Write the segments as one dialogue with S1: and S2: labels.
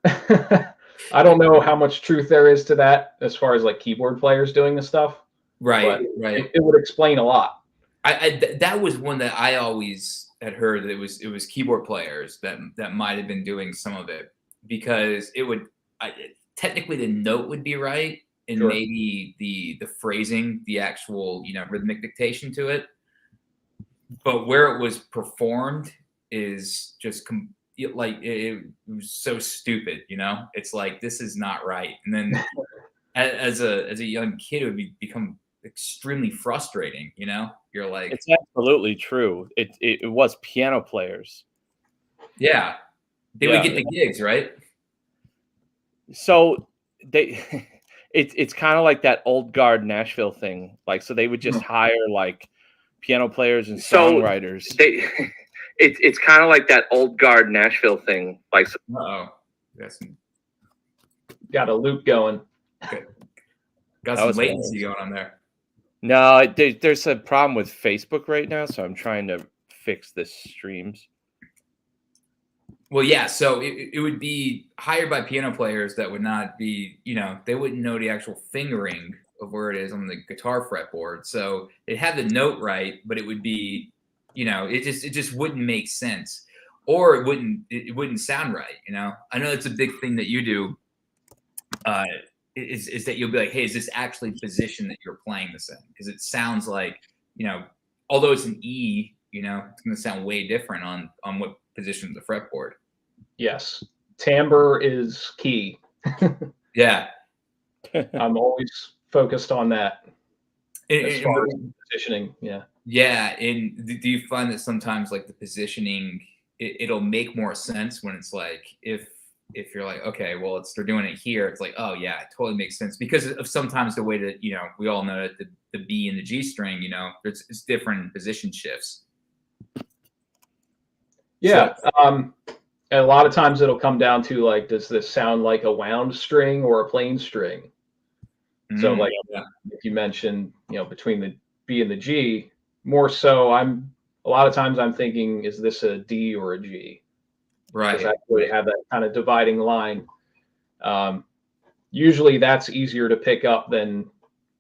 S1: I don't know how much truth there is to that as far as like keyboard players doing this stuff,
S2: Right,
S1: but
S2: right.
S1: it would explain a lot.
S2: That was one that I always had heard that it was keyboard players that might have been doing some of it, because it would technically the note would be right, and
S1: Sure.
S2: maybe the phrasing, the actual rhythmic dictation to it, but where it was performed is just it was so stupid. It's like, this is not right. And then as a young kid, it would become extremely frustrating. You're like,
S3: It's absolutely true. It was piano players.
S2: yeah, they would get the gigs, right?
S3: So they it's kind of like that old guard Nashville thing. Like, so they would just hire like piano players and songwriters. It's kind of like that old guard Nashville thing. Like,
S1: got a loop going.
S2: Okay. Got some latency going on there.
S3: No, there's a problem with Facebook right now, so I'm trying to fix this streams.
S2: Well, yeah, so it would be hired by piano players that would not be, they wouldn't know the actual fingering of where it is on the guitar fretboard. So it had the note right, but it would be, it just wouldn't make sense, or it wouldn't sound right. I know it's a big thing that you do. Is that you'll be like, hey, is this actually position that you're playing this in? Because it sounds like, although it's an E, it's going to sound way different on what position of the fretboard.
S1: Yes. Timbre is key.
S2: Yeah.
S1: I'm always focused on that. As far as positioning. Yeah.
S2: Yeah. And do you find that sometimes like the positioning, it'll make more sense when it's like, if you're like, okay, well, they're doing it here, it's like, oh yeah, it totally makes sense, because of sometimes the way that, we all know that the B and the G string, it's different position shifts.
S1: Yeah. And a lot of times it'll come down to like, does this sound like a wound string or a plain string? So like if you mentioned, between the B and the G, more so a lot of times I'm thinking, is this a D or a G?
S2: Right.
S1: Because I would have that kind of dividing line. Usually that's easier to pick up than,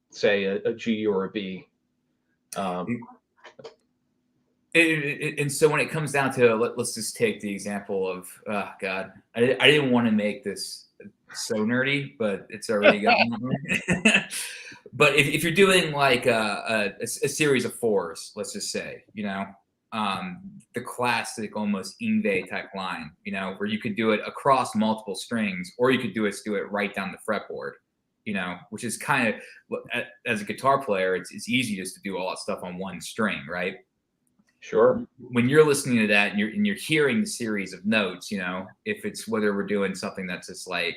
S1: say, a G or a B.
S2: And so when it comes down to, let's just take the example of, oh God, I didn't want to make this so nerdy, but it's already gotten But if you're doing like a series of fours, let's just say, the classic almost Ingve type line, where you could do it across multiple strings, or you could do it right down the fretboard, which is kind of, as a guitar player, it's easy just to do all that stuff on one string, right?
S1: Sure.
S2: When you're listening to that and you're hearing the series of notes, if it's whether we're doing something that's just like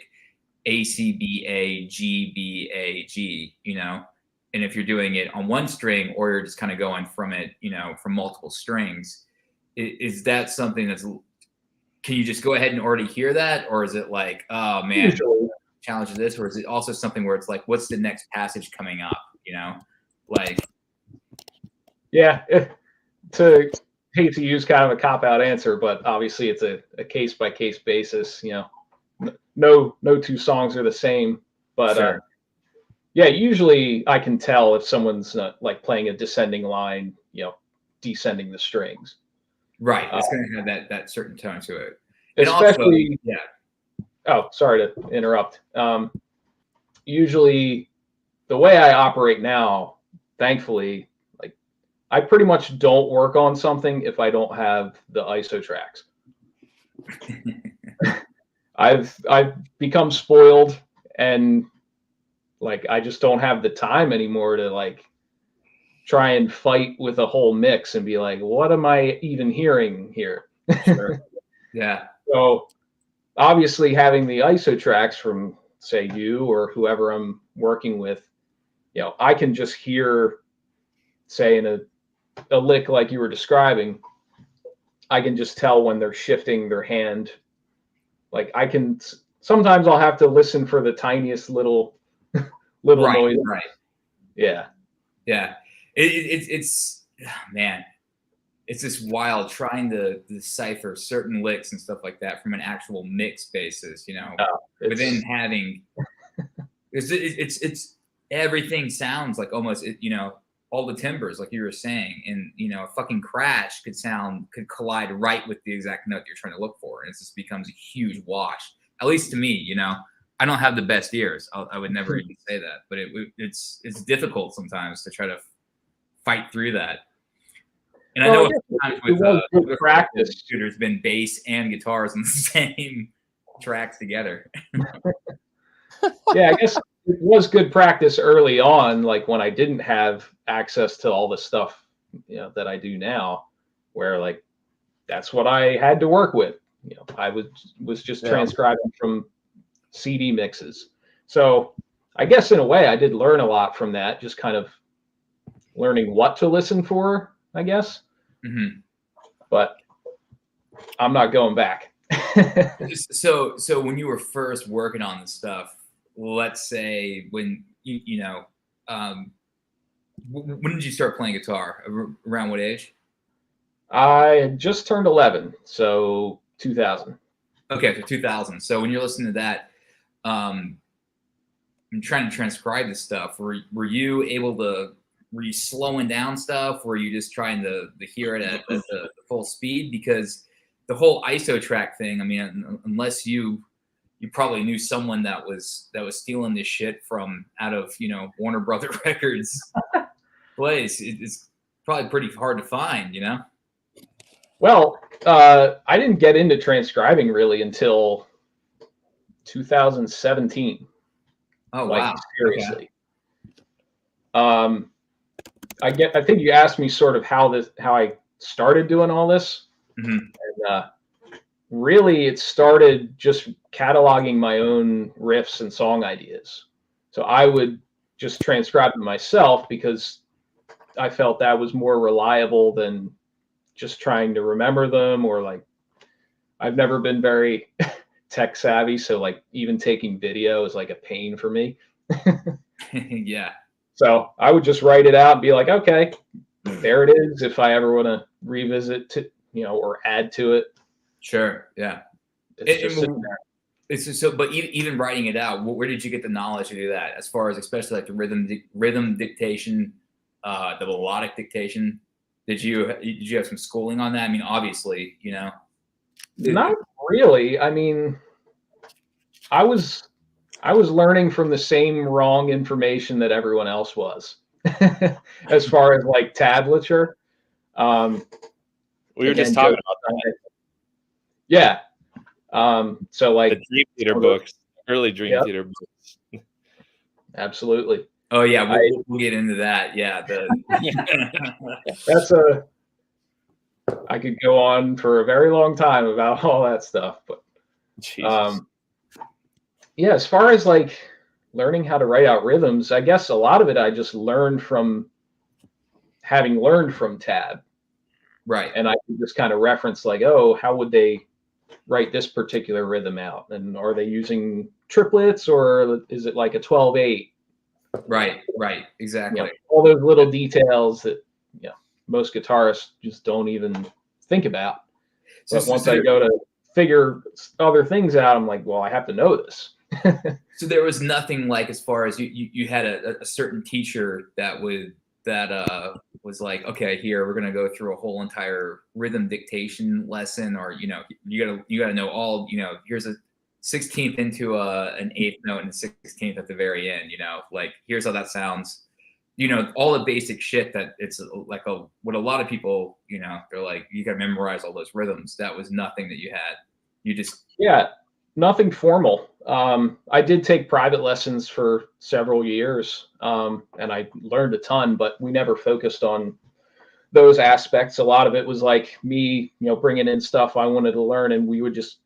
S2: A, C, B, A, G, B, A, G, and if you're doing it on one string, or you're just kind of going from it, from multiple strings, is that something can you just go ahead and already hear that? Or is it like, oh man, challenge this? Or is it also something where it's like, what's the next passage coming up? Like,
S1: yeah, hate to use kind of a cop-out answer, but obviously it's a case-by-case basis. No two songs are the same, but
S2: sure.
S1: Yeah, usually I can tell if someone's like playing a descending line, descending the strings.
S2: Right, it's going to have that certain tone to it.
S1: Especially,
S2: yeah.
S1: Oh, sorry to interrupt. Usually, the way I operate now, thankfully, like I pretty much don't work on something if I don't have the ISO tracks. I've become spoiled, and like I just don't have the time anymore to like try and fight with a whole mix and be like, what am I even hearing here?
S2: Sure. Yeah.
S1: So obviously having the ISO tracks from, say, you or whoever I'm working with, I can just hear, say, in a lick like you were describing, I can just tell when they're shifting their hand. Like sometimes I'll have to listen for the tiniest little noise.
S2: Right.
S1: Yeah.
S2: Yeah. It's man. it's just wild trying to decipher certain licks and stuff like that from an actual mix basis, within having it's everything sounds like almost all the timbres, like you were saying, and a fucking crash could collide right with the exact note you're trying to look for, and it just becomes a huge wash. At least to me, I don't have the best ears. I would never even say that, but it's difficult sometimes to try to fight through that. And I know sometimes with practice, there's been bass and guitars in the same tracks together.
S1: Yeah, I guess it was good practice early on, like when I didn't have access to all the stuff that I do now, where like that's what I had to work with. I was just transcribing from CD mixes. So I guess in a way I did learn a lot from that, just kind of learning what to listen for, I guess.
S2: Mm-hmm.
S1: But I'm not going back.
S2: So when you were first working on this stuff, let's say when when did you start playing guitar? Around what age?
S1: I had just turned 11, so 2000.
S2: Okay, so 2000. So when you're listening to that, I'm trying to transcribe this stuff. Were you slowing down stuff? Were you just trying to hear it at the full speed? Because the whole ISO track thing, I mean, unless you probably knew someone that was stealing this shit from out of Warner Brother Records place, it's probably pretty hard to find,
S1: Well, I didn't get into transcribing really until 2017.
S2: Oh,
S1: like,
S2: wow.
S1: Seriously. Okay. I think you asked me sort of how I started doing all this.
S2: Mm-hmm.
S1: And really it started just cataloging my own riffs and song ideas. So I would just transcribe them myself because I felt that was more reliable than just trying to remember them, or like I've never been very tech savvy, so like even taking video is like a pain for me.
S2: Yeah.
S1: So I would just write it out and be like, okay, there it is. If I ever want to revisit to, or add to it.
S2: Sure. Yeah. It's just so, but even writing it out, where did you get the knowledge to do that? As far as especially like the rhythm dictation, the melodic dictation, did you have some schooling on that? I mean, obviously,
S1: Not really. I mean, I was learning from the same wrong information that everyone else was, as far as like tablature.
S3: We were just talking about that.
S1: Yeah. So like
S3: the Dream Theater books, early Dream Theater books.
S1: Absolutely.
S2: Oh yeah, we'll get into that. Yeah,
S1: I could go on for a very long time about all that stuff, but yeah, as far as like learning how to write out rhythms, I guess a lot of it I just learned from having learned from tab.
S2: Right.
S1: And I could just kind of reference like, oh, how would they write this particular rhythm out? And are they using triplets, or is it like a 12/8?
S2: Right, exactly.
S1: All those little details that most guitarists just don't even think about. But once I go to figure other things out, I'm like, well, I have to know this.
S2: So there was nothing like, as far as you had a certain teacher that was like, okay, here we're gonna go through a whole entire rhythm dictation lesson, or you gotta know all, here's a 16th into an 8th note and a 16th at the very end, like here's how that sounds, all the basic shit that it's like what a lot of people, they're like, you gotta memorize all those rhythms. That was nothing that you had. You just
S1: nothing formal. I did take private lessons for several years, and I learned a ton, but we never focused on those aspects. A lot of it was like me, bringing in stuff I wanted to learn, and we would just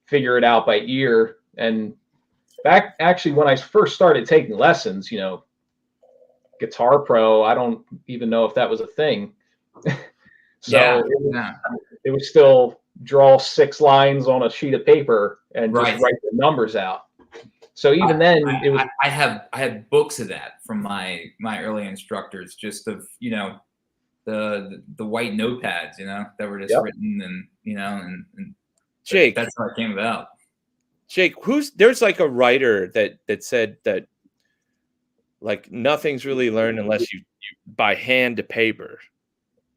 S1: figure it out by ear. And back actually when I first started taking lessons, Guitar Pro, I don't even know if that was a thing. So it was still draw 6 lines on a sheet of paper and just write the numbers out. So even then,
S2: I have books of that from my early instructors, just of the white notepads, you know, that were just
S1: Yep.
S2: written, and you know, and
S3: Jake,
S2: that's how it came about.
S3: Jake, there's like a writer that said that like nothing's really learned unless you by hand to paper.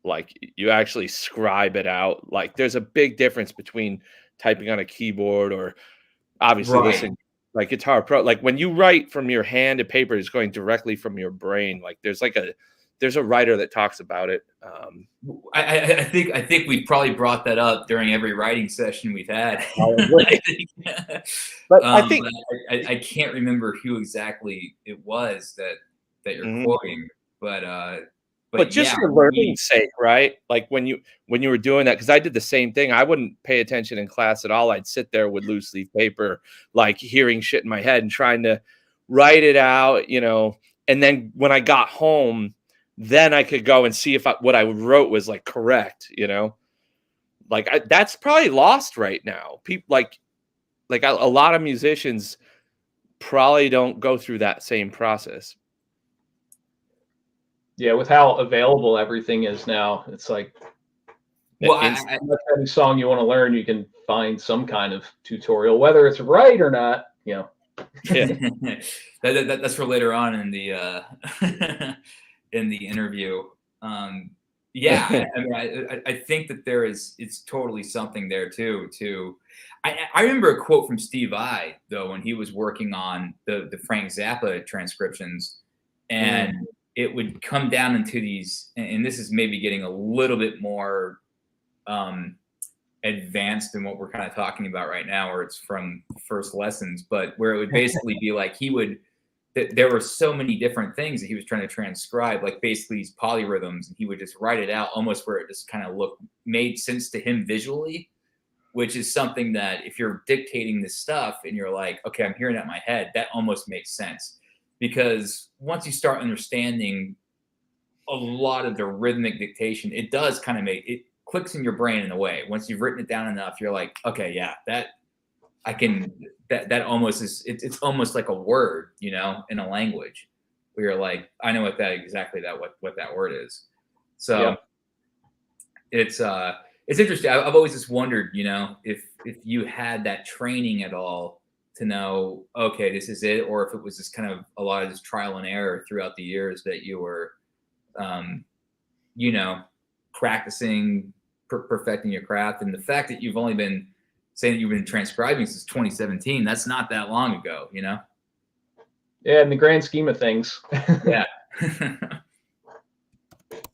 S3: Like you actually scribe it out. Like there's a big difference between typing on a keyboard or obviously
S2: Right.
S3: listening like Guitar Pro. Like when you write from your hand to paper, it's going directly from your brain. Like there's a writer that talks about it.
S2: I think we've probably brought that up during every writing session we've had.
S3: But I think
S2: I can't remember who exactly it was that you're quoting, but
S3: just
S2: yeah,
S3: for learning's sake, right? Like when you were doing that, because I did the same thing. I wouldn't pay attention in class at all. I'd sit there with loose leaf paper, like hearing shit in my head and trying to write it out, you know. And then when I got home, then I could go and see if what I wrote was like correct, you know. Like that's probably lost right now. People like a lot of musicians probably don't go through that same process.
S1: Yeah, with how available everything is now, it's like,
S2: well,
S1: any song you want to learn, you can find some kind of tutorial, whether it's right or not. You know.
S3: Yeah.
S2: That's for later on in the in the interview. Yeah, I mean, I think that it's totally something there too. I remember a quote from Steve Vai though when he was working on the Frank Zappa transcriptions, and it would come down into these, and this is maybe getting a little bit more advanced than what we're kind of talking about right now, where it's from first lessons, but where it would basically be like there were so many different things that he was trying to transcribe, like basically these polyrhythms, and he would just write it out almost where it just kind of made sense to him visually, which is something that if you're dictating this stuff and you're like, okay, I'm hearing that in my head, that almost makes sense. Because once you start understanding a lot of the rhythmic dictation, it does kind of it clicks in your brain in a way. Once you've written it down enough, you're like, okay, yeah, that almost is, it's almost like a word, you know, in a language where you're like, I know what that word is. So it's interesting. I've always just wondered, you know, if you had that training at all to know, okay, this is it, or if it was just kind of a lot of this trial and error throughout the years that you were, you know, practicing, perfecting your craft. And the fact that you've only been saying that you've been transcribing since 2017, that's not that long ago, you know?
S1: Yeah, in the grand scheme of things.
S2: Yeah.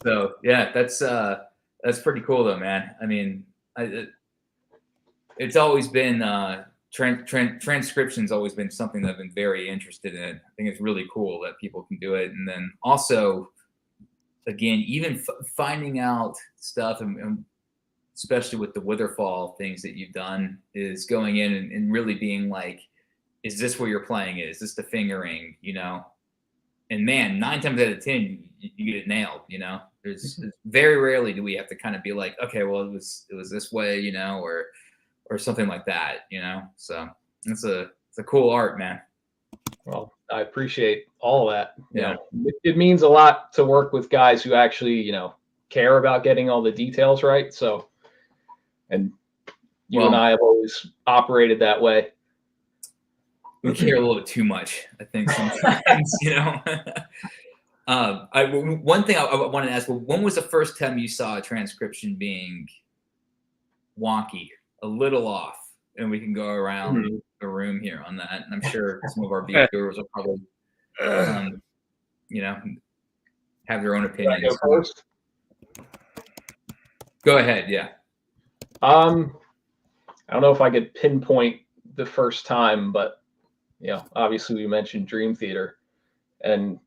S2: So yeah, that's pretty cool though, man. I mean, it's always been transcription's always been something that I've been very interested in. I think it's really cool that people can do it, and then also, again, even finding out stuff, and especially with the Witherfall things that you've done, is going in and really being like, is this where you're playing it? Is this the fingering, you know? And man, 9 times out of 10, you get it nailed, you know? There's very rarely do we have to kind of be like, okay, well, it was this way, you know, or something like that, you know? So it's a cool art, man.
S1: Well, I appreciate all of that. You know, it means a lot to work with guys who actually, you know, care about getting all the details right. So, and you and I have always operated that way.
S2: We care a little bit too much, I think, sometimes, you know. One thing I wanted to ask, well, when was the first time you saw a transcription being wonky, a little off? And we can go around the room here on that. And I'm sure some of our viewers will probably, you know, have their own opinions.
S1: Go first?
S2: Go ahead, yeah.
S1: I don't know if I could pinpoint the first time, but you know, obviously we mentioned Dream Theater, and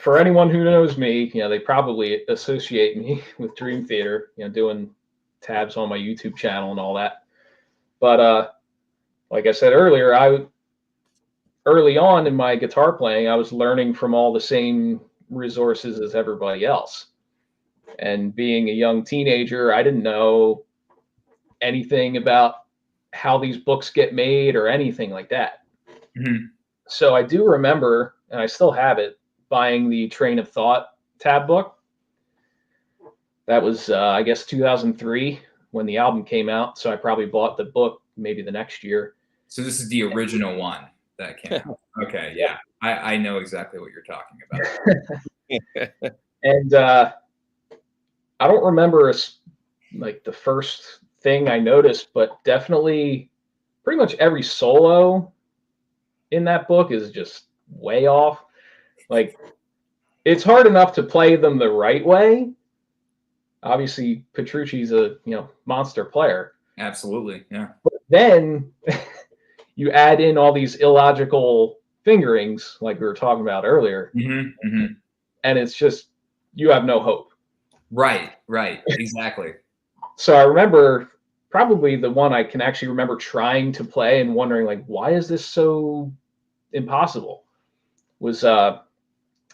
S1: for anyone who knows me, you know, they probably associate me with Dream Theater, you know, doing tabs on my YouTube channel and all that. But like I said earlier, early on in my guitar playing, I was learning from all the same resources as everybody else. And being a young teenager, I didn't know anything about how these books get made or anything like that. So I do remember, and I still have it, buying the Train of Thought tab book. That was, I guess, 2003 when the album came out. So I probably bought the book maybe the next year.
S2: So this is the original one that came out. Okay, yeah. I know exactly what you're talking about.
S1: And I don't remember like the first thing I noticed, but definitely pretty much every solo in that book is just way off. Like, it's hard enough to play them the right way. Obviously, Petrucci's a monster player.
S2: Absolutely, yeah.
S1: But then you add in all these illogical fingerings, like we were talking about earlier, and it's just you have no hope.
S2: Right, exactly.
S1: So I remember probably the one I can actually remember trying to play and wondering, like, why is this so impossible? Was I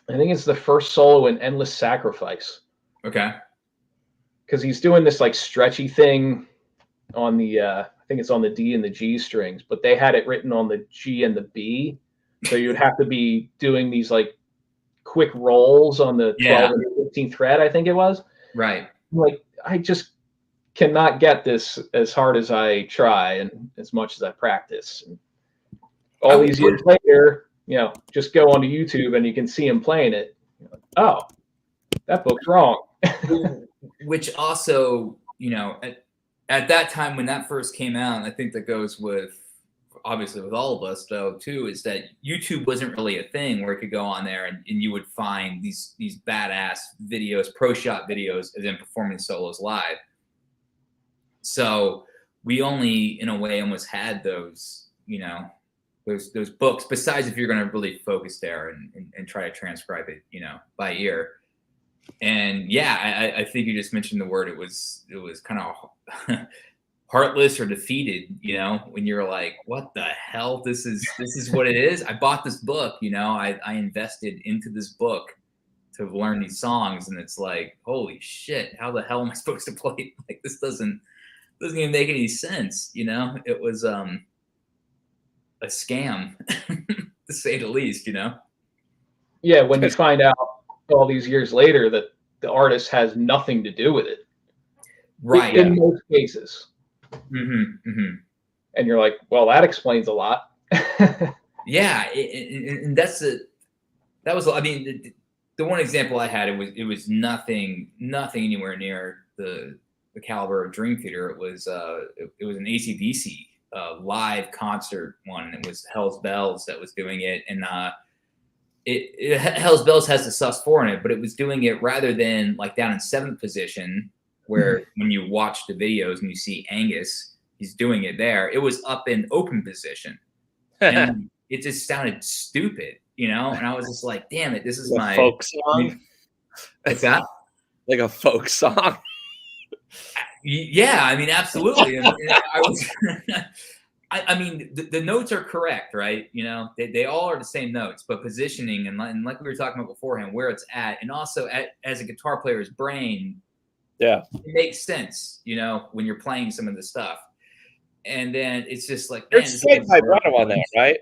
S1: think it's the first solo in Endless Sacrifice.
S2: Okay.
S1: Because he's doing this like stretchy thing on the I think it's on the D and the G strings, but they had it written on the G and the B. So you would have to be doing these like quick rolls on the 12 and 15th fret, I think it was.
S2: Right.
S1: Like, I just cannot get this as hard as I try and as much as I practice. And all these years later, just go onto YouTube and you can see him playing it. Like, oh, that book's wrong.
S2: Which also, at that time when that first came out, I think that goes with obviously with all of us though too, is that YouTube wasn't really a thing where you could go on there and you would find these badass videos, pro shot videos, and then performing solos live. So we only, in a way, almost had those, those books. Besides, if you're going to really focus there and try to transcribe it, by ear. And yeah, I think you just mentioned the word. It was kind of heartless or defeated, when you're like, what the hell? This is what it is. I bought this book, I invested into this book to learn these songs, and it's like, holy shit, how the hell am I supposed to play? Like, this doesn't even make any sense, It was a scam, to say the least,
S1: Yeah, when you find out all these years later that the artist has nothing to do with it.
S2: Right.
S1: In most cases. And you're like, well, that explains a lot.
S2: Yeah, and that was, I mean, the one example I had, it was nothing anywhere near the caliber of Dream Theater. It was an AC/DC live concert one. It was Hell's Bells that was doing it, and Hell's Bells has the sus4 in it, but it was doing it rather than like down in 7th position, where when you watch the videos and you see Angus, he's doing it there. It was up in open position, and it just sounded stupid, And I was just like, "Damn it, this is
S3: like
S2: my
S3: folk song."
S2: What's that?
S3: Like a folk song.
S2: Yeah, I mean, absolutely. And I was. I mean, the notes are correct, right? They all are the same notes, but positioning and like we were talking about beforehand, where it's at, and also as a guitar player's brain,
S3: it
S2: makes sense, when you're playing some of the stuff. And then it's just like,
S3: there's slight vibrato on that, right?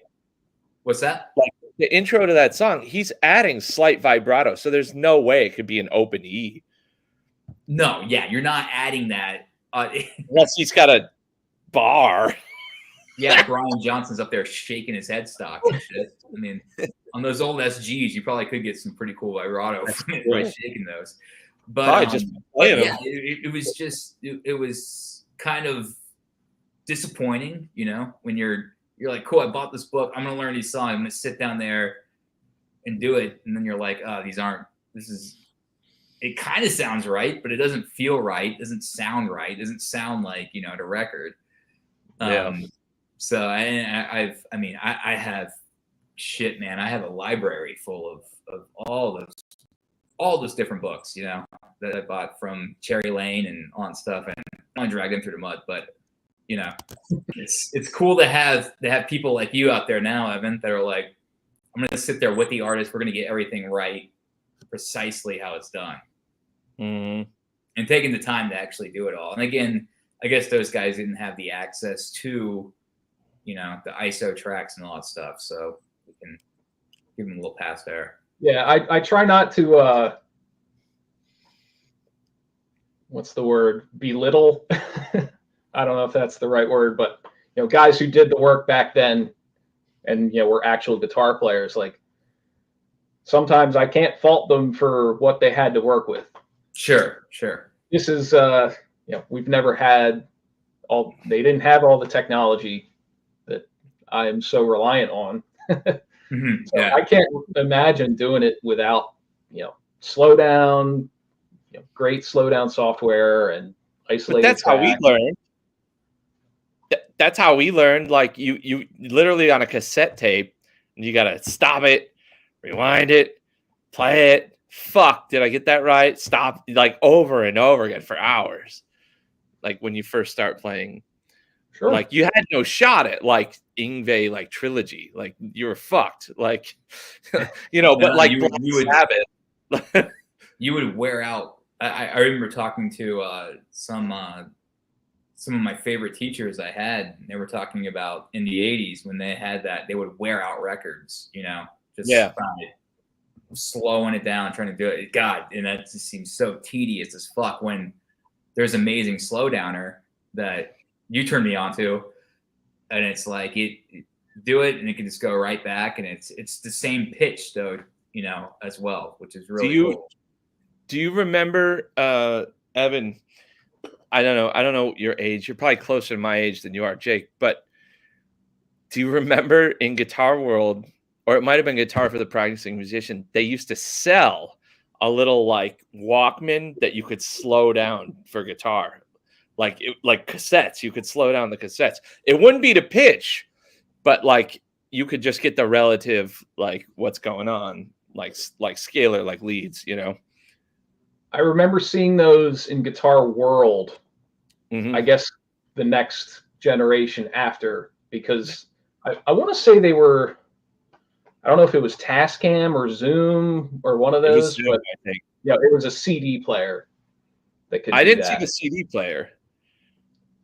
S2: What's that?
S3: Like the intro to that song, he's adding slight vibrato, so there's no way it could be an open E.
S2: No, yeah, you're not adding that
S3: unless he's got a bar.
S2: Yeah, Brian Johnson's up there shaking his headstock and shit. I mean, on those old SGs, you probably could get some pretty cool vibrato by shaking those. But
S3: just playing
S2: yeah, it was just it was kind of disappointing, when you're like, cool, I bought this book, I'm gonna learn these songs, I'm gonna sit down there and do it, and then you're like, oh, it kind of sounds right, but it doesn't feel right, doesn't sound right, it doesn't sound like the record. So I have shit, man. I have a library full of all those different books, that I bought from Cherry Lane and on stuff, and I don't drag them through the mud, but it's cool to have people like you out there now, Evan, that are like, I'm gonna sit there with the artist, we're gonna get everything right, precisely how it's done, and taking the time to actually do it all. And again, I guess those guys didn't have the access to the ISO tracks and all that stuff, so we can give them a little pass there.
S1: Yeah, I try not to what's the word? Belittle. I don't know if that's the right word, but guys who did the work back then and were actual guitar players, like sometimes I can't fault them for what they had to work with.
S2: Sure.
S1: This is we've never had they didn't have all the technology that I am so reliant on.
S2: Mm-hmm.
S1: So I can't imagine doing it without slow down, great slow down software and isolated.
S3: But that's how we learned. That's how we learned. Like you literally on a cassette tape, you gotta stop it, rewind it, play it. Fuck, did I get that right? Stop, like over and over again for hours. Like when you first start playing,
S1: sure.
S3: Like you had no shot at like Yngwie like trilogy. Like you were fucked. Like but like
S2: you would
S3: Sabbath.
S2: You would wear out. I remember talking to some of my favorite teachers I had. They were talking about in the 80s when they had that, they would wear out records, slowing it down, trying to do it. God, and that just seems so tedious as fuck when there's amazing slowdowner that you turned me on to, and it's like it do it and it can just go right back, and it's the same pitch though, as well, which is really cool.
S3: Do you remember Evan? I don't know your age. You're probably closer to my age than you are, Jake. But do you remember in Guitar World, or it might have been Guitar for the Practicing Musician, they used to sell a little like Walkman that you could slow down for guitar, like cassettes. You could slow down the cassettes. It wouldn't be to pitch, but like you could just get the relative, like what's going on, like scalar, like leads.
S1: I remember seeing those in Guitar World.
S3: Mm-hmm.
S1: I guess the next generation after, because I want to say they were, I don't know if it was Tascam or Zoom or one of those,
S3: Zoom,
S1: but
S3: I think.
S1: It was a CD player that could.
S3: I didn't see the CD player,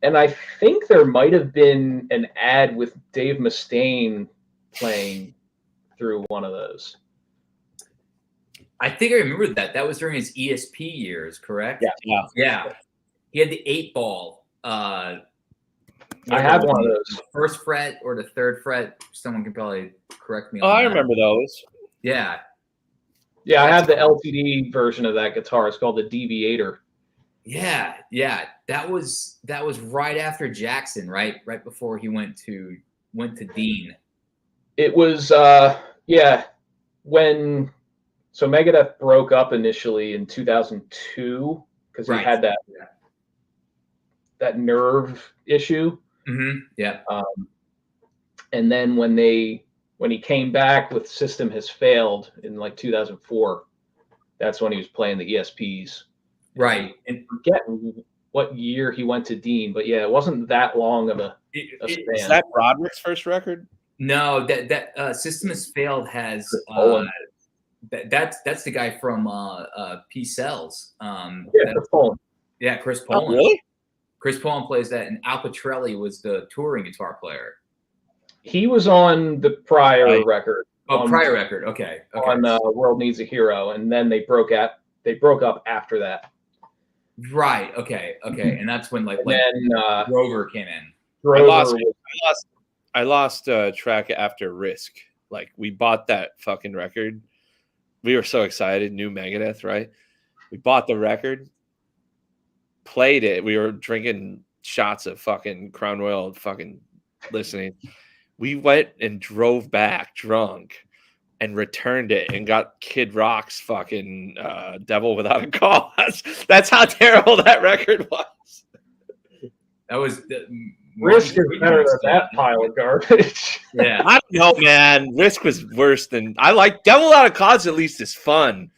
S1: and I think there might have been an ad with Dave Mustaine playing through one of those.
S2: I think I remember that. That was during his ESP years, correct? Yeah. He had the 8-ball. I
S1: have one of those.
S2: The first fret or the third fret. Someone can probably correct me on
S3: that. I
S2: that.
S3: remember those.
S2: Yeah.
S1: Yeah, I have the LTD version of that guitar. It's called the Deviator.
S2: Yeah. That was right after Jackson, right? Right before he went to Dean.
S1: It was when Megadeth broke up initially in 2002 because he had that nerve issue.
S2: Mm-hmm. Yeah.
S1: And then when he came back with System Has Failed in like 2004, that's when he was playing the ESPs.
S2: Right.
S1: And I forget what year he went to Dean, but it wasn't that long of a span.
S3: Is that Roderick's first record?
S2: No, that System Has Failed has that's the guy from P-Cells.
S1: Chris Poland.
S2: Yeah, Chris Poland.
S3: Oh, really?
S2: Chris Poland plays that, and Al Pitrelli was the touring guitar player.
S1: He was on the prior record.
S2: Prior record. Okay.
S1: On World Needs a Hero, and then they broke up after that.
S2: Right. Okay. And that's when Grover came in.
S3: I lost track after Risk. Like we bought that fucking record. We were so excited, new Megadeth, right? We bought the record, played it. We were drinking shots of fucking Crown Royal, fucking listening. We went and drove back drunk and returned it and got Kid Rock's fucking Devil Without a Cause. That's how terrible that record was.
S2: That was
S1: Risk is better than that pile of garbage.
S2: Yeah.
S3: I don't know, man. Risk was worse than I like Devil Without a Cause. At least is fun.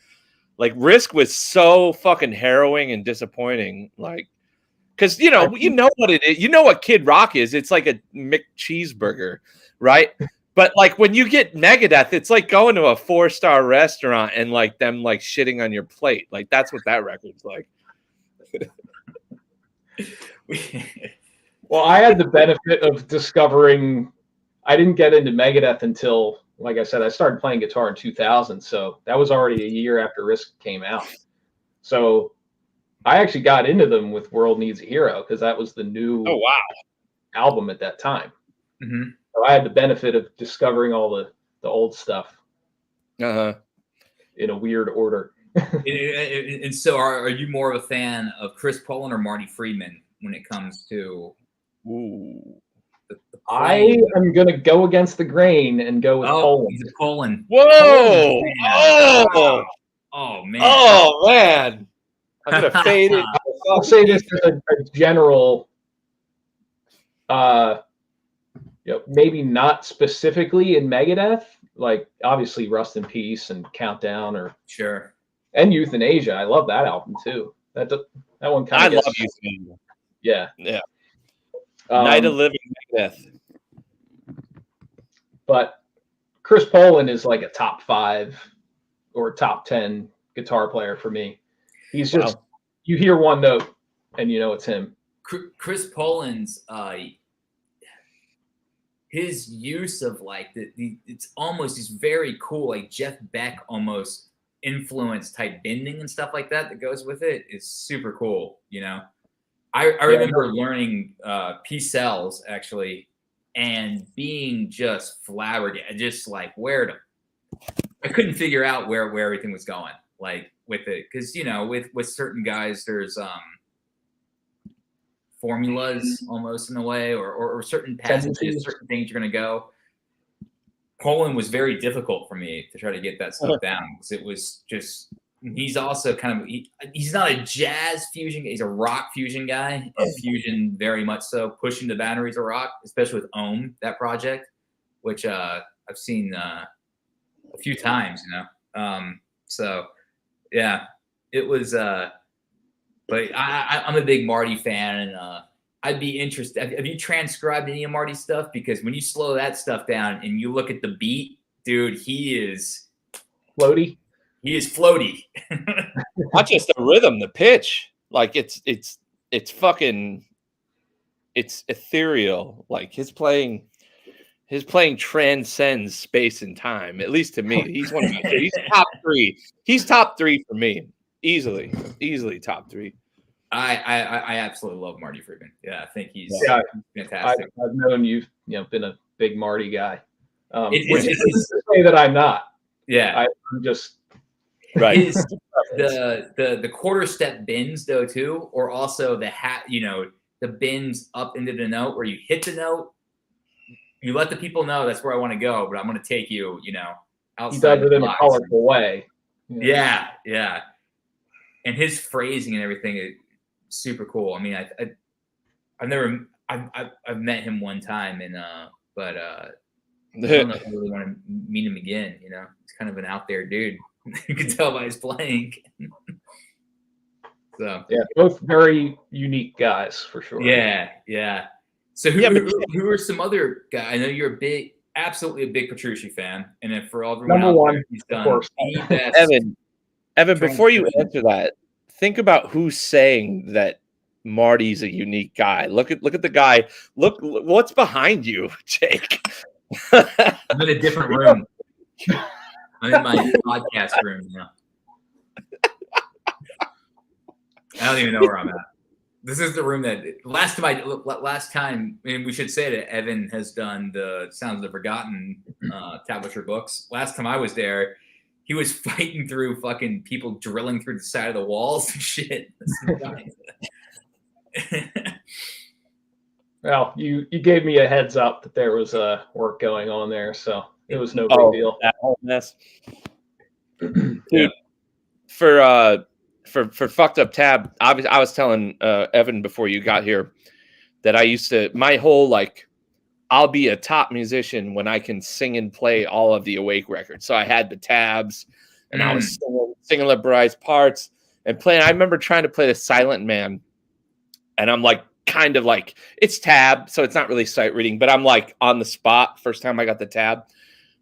S3: Like Risk was so fucking harrowing and disappointing. Like, because you know what it is. You know what Kid Rock is. It's like a McCheeseburger, right? But like when you get Megadeth, it's like going to a 4-star restaurant and like them like shitting on your plate. Like that's what that record's like.
S1: Well, I had the benefit of discovering. I didn't get into Megadeth until, like I said, I started playing guitar in 2000. So that was already a year after Risk came out. So I actually got into them with World Needs a Hero because that was the new album at that time.
S2: Mm-hmm.
S1: So I had the benefit of discovering all the old stuff in a weird order.
S2: And so are you more of a fan of Chris Poland or Marty Friedman when it comes to the
S1: I am going to go against the grain and go with Poland.
S2: He's a Poland.
S3: Whoa!
S2: Poland oh man!
S3: Oh man! I'm gonna fade it.
S1: I'll say this as a general, maybe not specifically in Megadeth. Like obviously, Rust in Peace and Countdown, and Euthanasia. I love that album too. That one kind of.
S3: I love Euthanasia.
S1: Yeah.
S3: Night of Living Megadeth.
S1: But Chris Poland is like a top 5 or top 10 guitar player for me. He's just you hear one note and you know it's him.
S2: Chris Poland's his use of like it's almost he's very cool, like Jeff Beck almost influence type bending and stuff like that goes with it is super cool. I remember learning P-cells actually and being just flabbergasted, just like I couldn't figure out where everything was going like with it because with certain guys there's formulas almost in a way or certain passages, certain things you're going to go. Poland was very difficult for me to try to get that stuff down because it was just he's also kind of he's not a jazz fusion, he's a rock fusion guy, and fusion very much so pushing the boundaries of rock, especially with Ohm, that project, which I've seen a few times, so yeah, it was but I'm a big Marty fan, and I'd be interested. Have you transcribed any of Marty's stuff? Because when you slow that stuff down and you look at the beat, dude, he is
S1: floaty.
S2: He is floaty.
S3: Not just the rhythm, the pitch. Like it's fucking, it's ethereal. Like his playing transcends space and time. At least to me, he's one of my. He's top 3. He's top 3 for me. Easily top 3.
S2: I absolutely love Marty Friedman. Yeah, I think he's fantastic.
S1: I've known you've been a big Marty guy. Which is to say that I'm not.
S2: Yeah,
S1: I'm just
S2: right. The quarter step bends though too, or also the the bends up into the note where you hit the note. You let the people know that's where I want to go, but I'm going to take you. Outside.
S1: He does it in a colorful way.
S2: Yeah. And his phrasing and everything is super cool. I mean, I've met him one time, and but I don't know if I really want to meet him again. He's kind of an out there dude. You can tell by his playing. So
S1: yeah, both very unique guys for sure.
S2: Yeah. So who are some other guys? I know you're absolutely a big Petrucci fan, and then for everyone
S1: number one,
S2: there, he's done
S1: of course.
S2: the best.
S3: Evan, before you answer that, think about who's saying that Marty's a unique guy. Look at the guy. Look what's behind you, Jake.
S2: I'm in a different room. I'm in my podcast room now. I don't even know where I'm at. This is the room that last time, and we should say that Evan has done the Sounds of the Forgotten tablature books. Last time I was there, he was fighting through fucking people drilling through the side of the walls and shit.
S1: Well, you gave me a heads up that there was work going on there, so it was no big deal.
S3: That whole mess. Dude, for Fucked Up Tab, I was telling Evan before you got here that I used to, my whole I'll be a top musician when I can sing and play all of the Awake records. So I had the tabs, and I was singing liberalized parts and playing. I remember trying to play the Silent Man, and I'm kind of it's tab, so it's not really sight reading, but I'm on the spot first time I got the tab.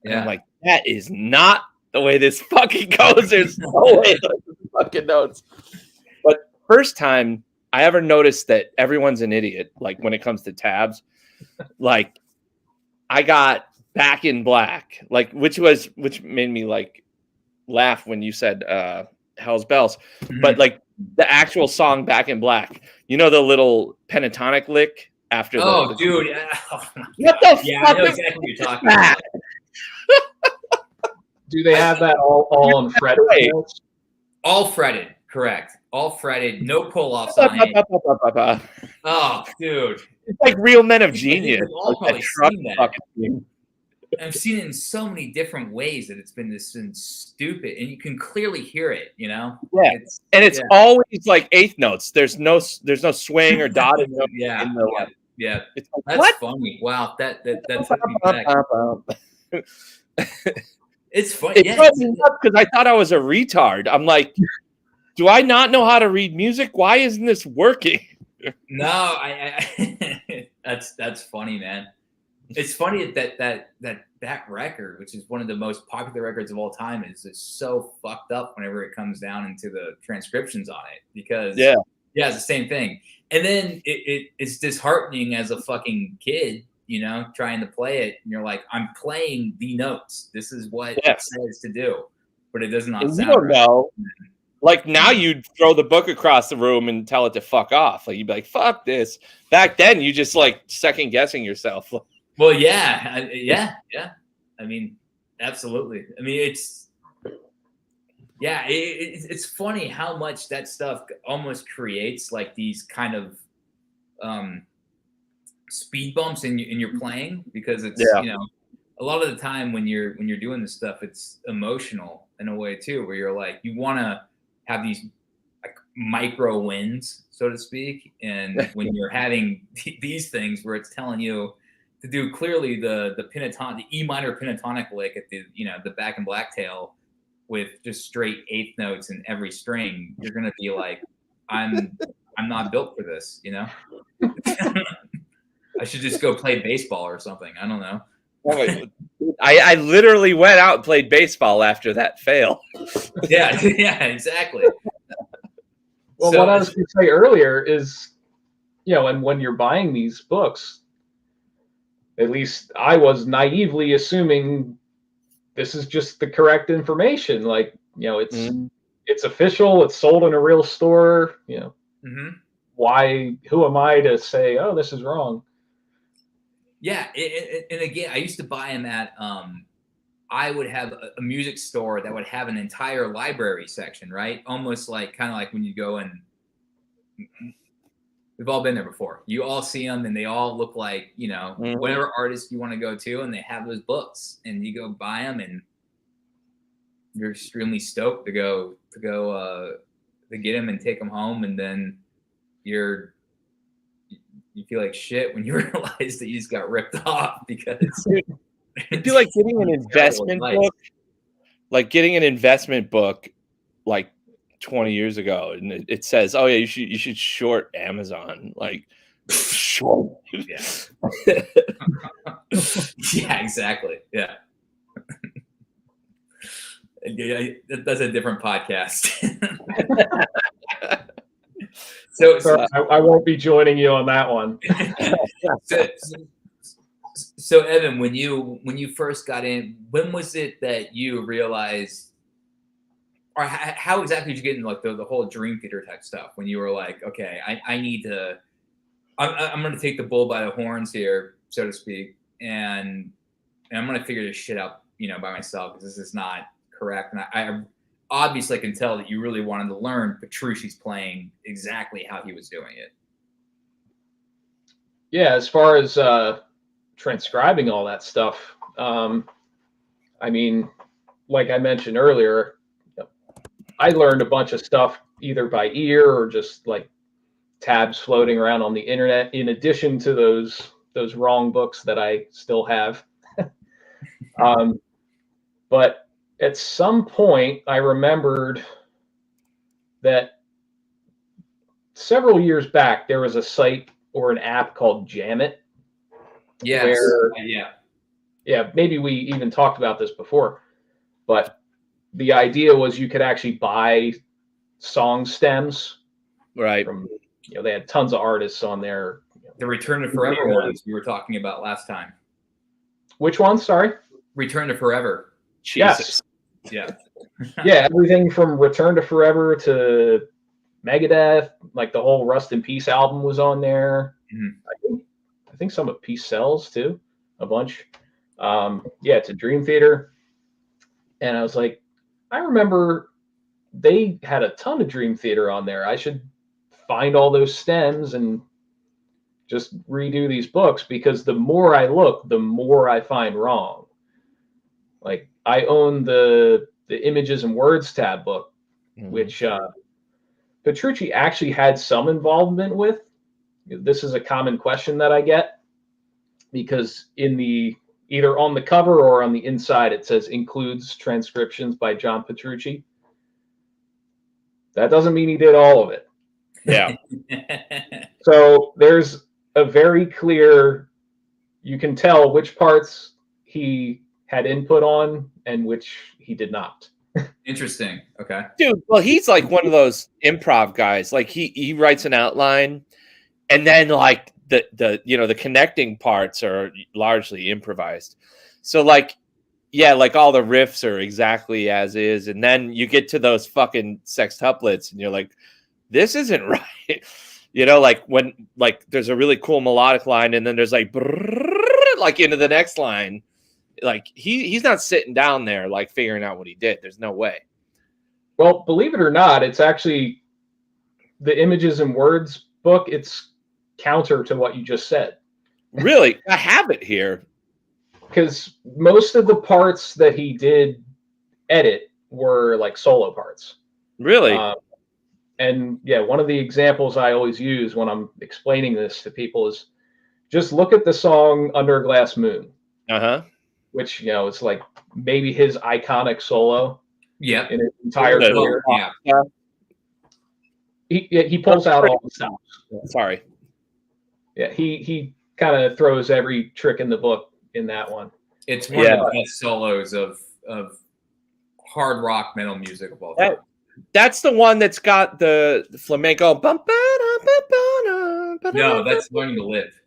S3: And I'm that is not the way this fucking goes. There's no way those fucking notes. But first time I ever noticed that everyone's an idiot, when it comes to tabs. I got Back in Black, which made me laugh when you said Hell's Bells, but like the actual song Back in Black, you know, the little pentatonic lick after the
S2: dude. Oh
S3: what the
S2: yeah,
S3: fuck
S2: I know exactly what you're talking about.
S1: Do they have that all in fretted notes?
S2: All fretted, correct. All fretted, no pull-offs on it. Oh, dude.
S3: It's like Real Men of Genius.
S2: We've all probably seen that. I've seen it in so many different ways that it's been stupid, and you can clearly hear it, you know?
S3: Yeah. It's always like eighth notes. There's no swing or dotted notes.
S2: Yeah.
S3: It's like,
S2: that's
S3: what?
S2: funny. Wow, that took me back. It's funny.
S3: It drove me nuts because I thought I was a retard. I'm like, do I not know how to read music? Why isn't this working?
S2: No, I that's funny, man. It's funny that record, which is one of the most popular records of all time, is so fucked up whenever it comes down into the transcriptions on it, because it's the same thing. And then it's disheartening as a fucking kid, you know, trying to play it, and you're like, I'm playing the notes. This is what it says to do, but it does not sound
S3: you don't
S2: right.
S3: know. Like now you'd throw the book across the room and tell it to fuck off. Like you'd be like, fuck this. Back then you just like second guessing yourself.
S2: Well, yeah. I mean, absolutely. I mean, it's funny how much that stuff almost creates like these kind of speed bumps in your playing, because it's you know, a lot of the time when you're doing this stuff, it's emotional in a way too, where you're like, you want to have these like micro wins, so to speak, and when you're having these things where it's telling you to do clearly the E minor pentatonic lick at the, you know, the Back in Black tail with just straight eighth notes in every string, you're gonna be like, I'm not built for this, you know. I should just go play baseball or something. I don't know.
S3: I literally went out and played baseball after that fail.
S2: Yeah, exactly.
S1: Well, what I was going to say earlier is, you know, and when you're buying these books, at least I was naively assuming this is just the correct information. Like, you know, it's official. It's sold in a real store. You know, who am I to say, oh, this is wrong?
S2: Yeah, and again, I used to buy them at. I would have a music store that would have an entire library section, right? Almost like kind of like when you go and we've all been there before. You all see them, and they all look like, you know, whatever artist you want to go to, and they have those books, and you go buy them, and you're extremely stoked to go to get them and take them home, and then you feel like shit when you realize that you just got ripped off because
S3: it'd be like getting an investment book, like 20 years ago, and it says, oh yeah, you should short Amazon, like short.
S2: Yeah. Yeah, exactly. Yeah. That's a different podcast. So
S1: I won't be joining you on that one.
S2: So Evan, when you first got in, when was it that you realized, or how exactly did you get into like the whole Dream Theater type stuff? When you were like, okay, I need to, I'm going to take the bull by the horns here, so to speak, and I'm going to figure this shit out, you know, by myself, because this is not correct. And I obviously can tell that you really wanted to learn Petrucci's playing exactly how he was doing it.
S1: Yeah, as far as transcribing all that stuff, I mean, like I mentioned earlier, I learned a bunch of stuff either by ear or just like tabs floating around on the internet, in addition to those wrong books that I still have. But at some point, I remembered that several years back, there was a site or an app called Jamit.
S2: Yes.
S1: Yeah, maybe we even talked about this before, but the idea was you could actually buy song stems.
S3: Right.
S1: From, you know, they had tons of artists on there.
S2: The Return to Forever ones we were talking about last time.
S1: Which one? Sorry?
S2: Return to Forever.
S3: Jesus.
S2: Yeah.
S1: Yeah, everything from Return to Forever to Megadeth, like the whole Rust in Peace album was on there.
S2: Mhm.
S1: I think some of Peace Cells too, a bunch. Yeah, to Dream Theater. And I was like, I remember they had a ton of Dream Theater on there. I should find all those stems and just redo these books, because the more I look, the more I find wrong. Like I own the Images and Words tab book, which Petrucci actually had some involvement with. This is a common question that I get, because in the either on the cover or on the inside it says includes transcriptions by John Petrucci. That doesn't mean he did all of it.
S3: Yeah.
S1: So there's a very clear, you can tell which parts he had input on and which he did not.
S2: Interesting. Okay.
S3: Dude, well, he's like one of those improv guys. Like he writes an outline, and then like the connecting parts are largely improvised. So like, yeah, like all the riffs are exactly as is, and then you get to those fucking sextuplets, and you're like, this isn't right. Like when like there's a really cool melodic line, and then there's like like into the next line. Like he's not sitting down there like figuring out what he did. There's no way.
S1: Well, believe it or not, it's actually the Images and Words book. It's counter to what you just said.
S3: Really? I have it here.
S1: Because most of the parts that he did edit were like solo parts.
S3: Really?
S1: And yeah, one of the examples I always use when I'm explaining this to people is just look at the song Under a Glass Moon.
S3: Uh-huh.
S1: Which, it's like maybe his iconic solo
S2: Yep.
S1: in his entire career.
S2: Yeah.
S1: He pulls out all the stops.
S3: Sorry.
S1: Yeah, he kind of throws every trick in the book in that one.
S2: It's one of the best solos of hard rock metal music of all time.
S3: That's the one that's got the flamenco.
S2: No, that's Learning to Live.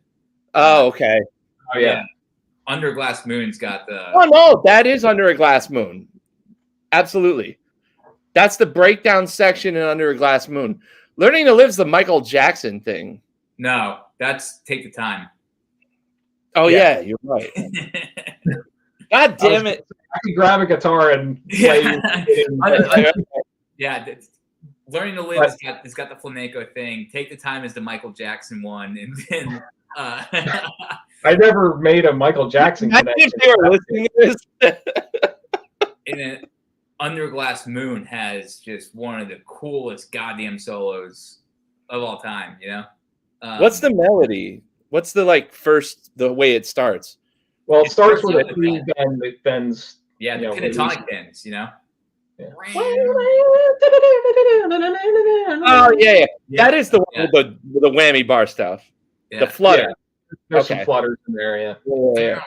S3: Oh, okay.
S1: Oh yeah.
S2: Under Glass Moon's got the.
S3: Oh no, that is Under a Glass Moon. Absolutely, that's the breakdown section in Under a Glass Moon. Learning to Live's the Michael Jackson thing.
S2: No, that's Take the Time.
S3: Oh yeah, you're right. God damn it!
S1: I can grab a guitar and play.
S2: Yeah, Learning to Live has got the flamenco thing. Take the Time is the Michael Jackson one, and then.
S1: I never made a Michael Jackson connection.
S3: Listening to this.
S2: And then Under Glass Moon has just one of the coolest goddamn solos of all time.
S3: What's the melody? What's the the way it starts?
S1: Well, it starts with a three bend that bends.
S2: Yeah, the pentatonic bends.
S1: Yeah.
S3: Oh yeah. That is the one with the whammy bar stuff. Yeah. The flutter. Yeah.
S1: There's some flutters in there, yeah.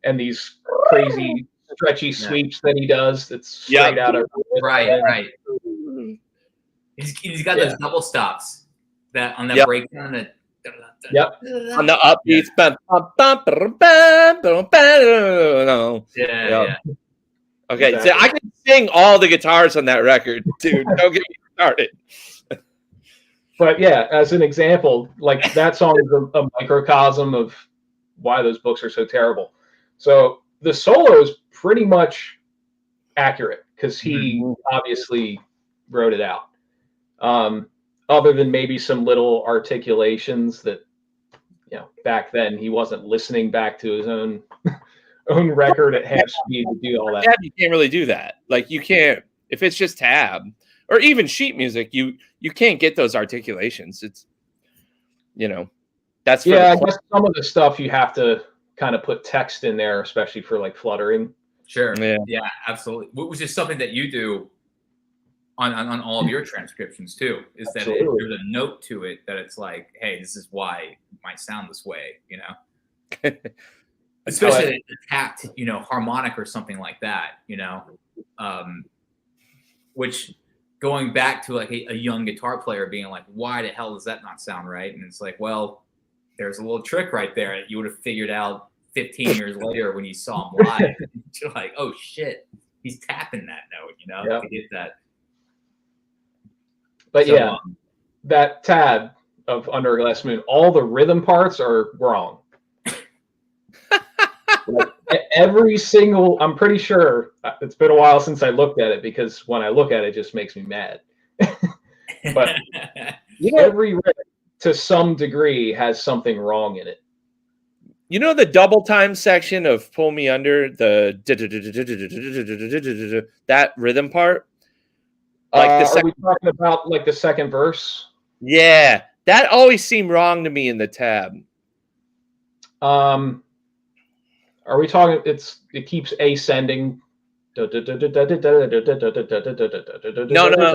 S1: And these crazy stretchy sweeps that he does. That's straight out of
S2: right. He's got those double stops that on that breakdown.
S3: On the upbeats. Yeah. Okay, exactly. So I can sing all the guitars on that record, dude. Don't get me started.
S1: But yeah, as an example, like that song is a microcosm of why those books are so terrible. So the solo is pretty much accurate because he obviously wrote it out. Other than maybe some little articulations that, back then he wasn't listening back to his own record at half speed to do all that.
S3: Tab, you can't really do that. Like you can't, if it's just tab or even sheet music, you can't get those articulations. It's, that's for
S1: I guess some of the stuff you have to kind of put text in there, especially for like fluttering.
S2: Sure. Yeah, absolutely. Which is something that you do on all of your transcriptions too, is that there's a note to it that it's like, hey, this is why it might sound this way, especially a tapped, harmonic or something like that, which going back to like a young guitar player being like, why the hell does that not sound right? And it's like, well, there's a little trick right there that you would have figured out 15 years later when you saw him live. You're like, oh shit, he's tapping that note, you know,
S1: Yep.
S2: to get that.
S1: But
S2: So,
S1: yeah, that tab of Under a Glass Moon, all the rhythm parts are wrong. Like, every single, I'm pretty sure it's been a while since I looked at it, because when I look at it, it just makes me mad. But every rhythm, to some degree, has something wrong in it.
S3: You know the double time section of Pull Me Under, the that rhythm part?
S1: Like are we talking about like the second verse?
S3: Yeah, that always seemed wrong to me in the tab.
S1: Are we talking? It keeps ascending.
S3: No.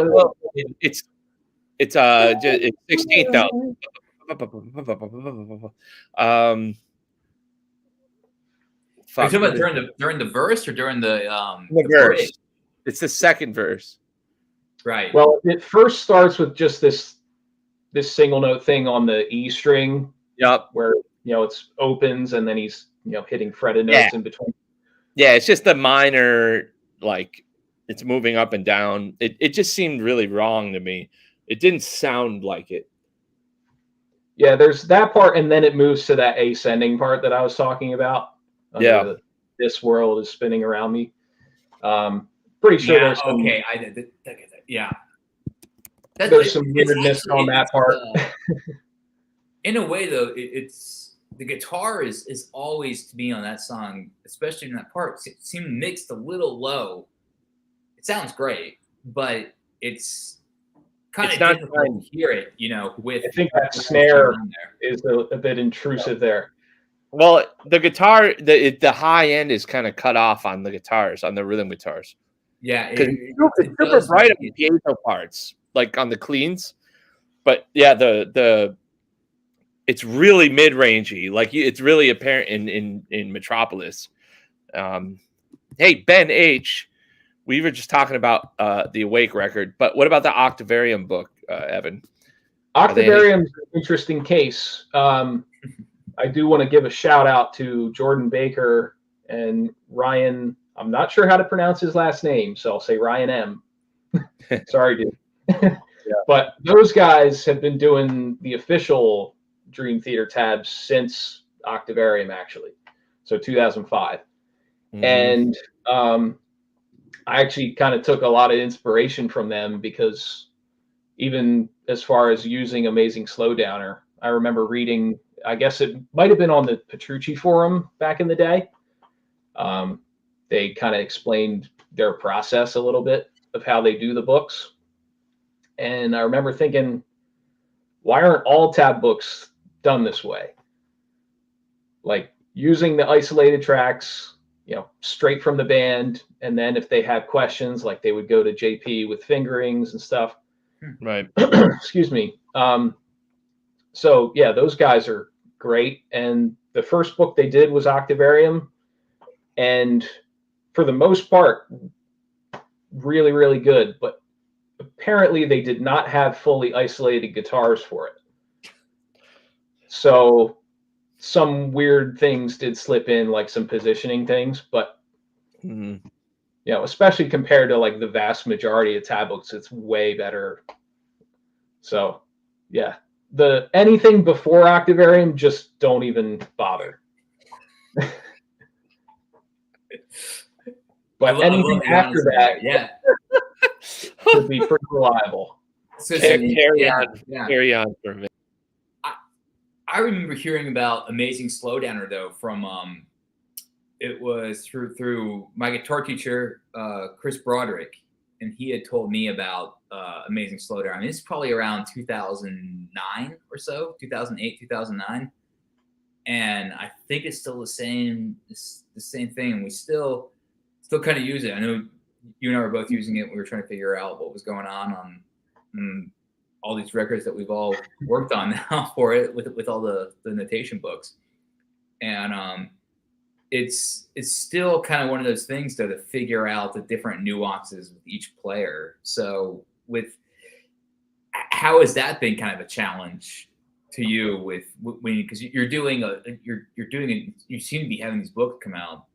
S3: Well, it's 16th note.
S2: Are you talking about during the verse or during the
S3: verse?
S2: bridge?
S3: It's the second verse.
S2: Right.
S1: Well, it first starts with just this single note thing on the E string.
S3: Yep.
S1: Where it opens and then he's hitting fretted notes in between.
S3: Yeah, it's just the minor, like it's moving up and down. It just seemed really wrong to me. It didn't sound like it.
S1: Yeah, there's that part, and then it moves to that ascending part that I was talking about. This world is spinning around me. Pretty sure there's some.
S2: Okay, I did. Yeah.
S1: There's some weirdness on that part.
S2: In a way, though, it's the guitar is always, to me, on that song, especially in that part, it seemed mixed a little low. It sounds great, but it's kind of difficult to hear it, with.
S1: I think that snare is a bit intrusive there.
S3: Well, the guitar, the high end is kind of cut off on the guitars, on the rhythm guitars.
S2: Yeah,
S3: it's super bright on the piezo parts, like on the cleans. But yeah, the it's really mid-rangey, like it's really apparent in Metropolis. Hey, Ben H, we were just talking about the Awake record, but what about the Octavarium book, Evan?
S1: Octavarium's an interesting case. I do want to give a shout out to Jordan Baker and Ryan. I'm not sure how to pronounce his last name, so I'll say Ryan M. Sorry, dude. But those guys have been doing the official Dream Theater tabs since Octavarium, actually. So 2005. Mm-hmm. And I actually kind of took a lot of inspiration from them, because even as far as using Amazing Slowdowner, I remember reading, I guess it might have been on the Petrucci forum back in the day. They kind of explained their process a little bit of how they do the books. And I remember thinking, why aren't all tab books done this way? Like using the isolated tracks, straight from the band. And then if they had questions, like they would go to JP with fingerings and stuff.
S3: Right.
S1: Excuse me. So yeah, those guys are great. And the first book they did was Octavarium. And for the most part, really, really good. But apparently they did not have fully isolated guitars for it. So some weird things did slip in, like some positioning things, but especially compared to like the vast majority of tab books, it's way better. So yeah, anything before Octavarium, just don't even bother. But anything after that, should be pretty reliable.
S2: So
S3: carry on for a minute.
S2: I remember hearing about Amazing Slowdowner, though, from it was through my guitar teacher, Chris Broderick, and he had told me about Amazing Slowdowner. I mean, it's probably around 2009 or so, 2008, 2009, and I think it's still the same thing. We still kind of use it. I know you and I were both using it. We were trying to figure out what was going on all these records that we've all worked on now for it with all the notation books. And it's still kind of one of those things, though, to figure out the different nuances with each player. So how has that been kind of a challenge to you because you're doing you seem to be having these books come out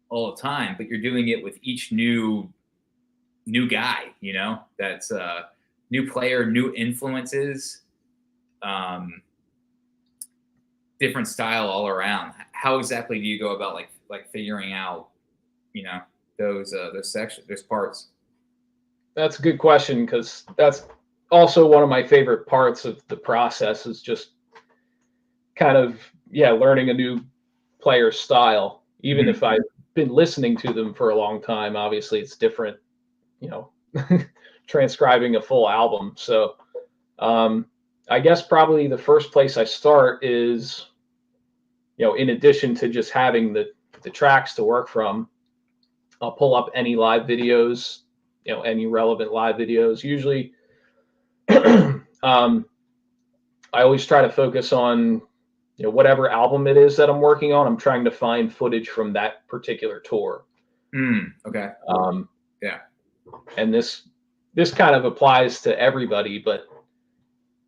S2: all the time, but you're doing it with each new guy, you know, that's new player, new influences, different style all around. How exactly do you go about like figuring out, you know, those sections, those parts?
S1: That's a good question, because that's also one of my favorite parts of the process, is just kind of, learning a new player's style. Even if I've been listening to them for a long time, obviously it's different, you know, transcribing a full album. So I guess probably the first place I start is, in addition to just having the tracks to work from, I'll pull up any live videos, any relevant live videos. Usually, I always try to focus on, whatever album it is that I'm working on. I'm trying to find footage from that particular tour.
S2: Okay. Yeah.
S1: And this kind of applies to everybody, but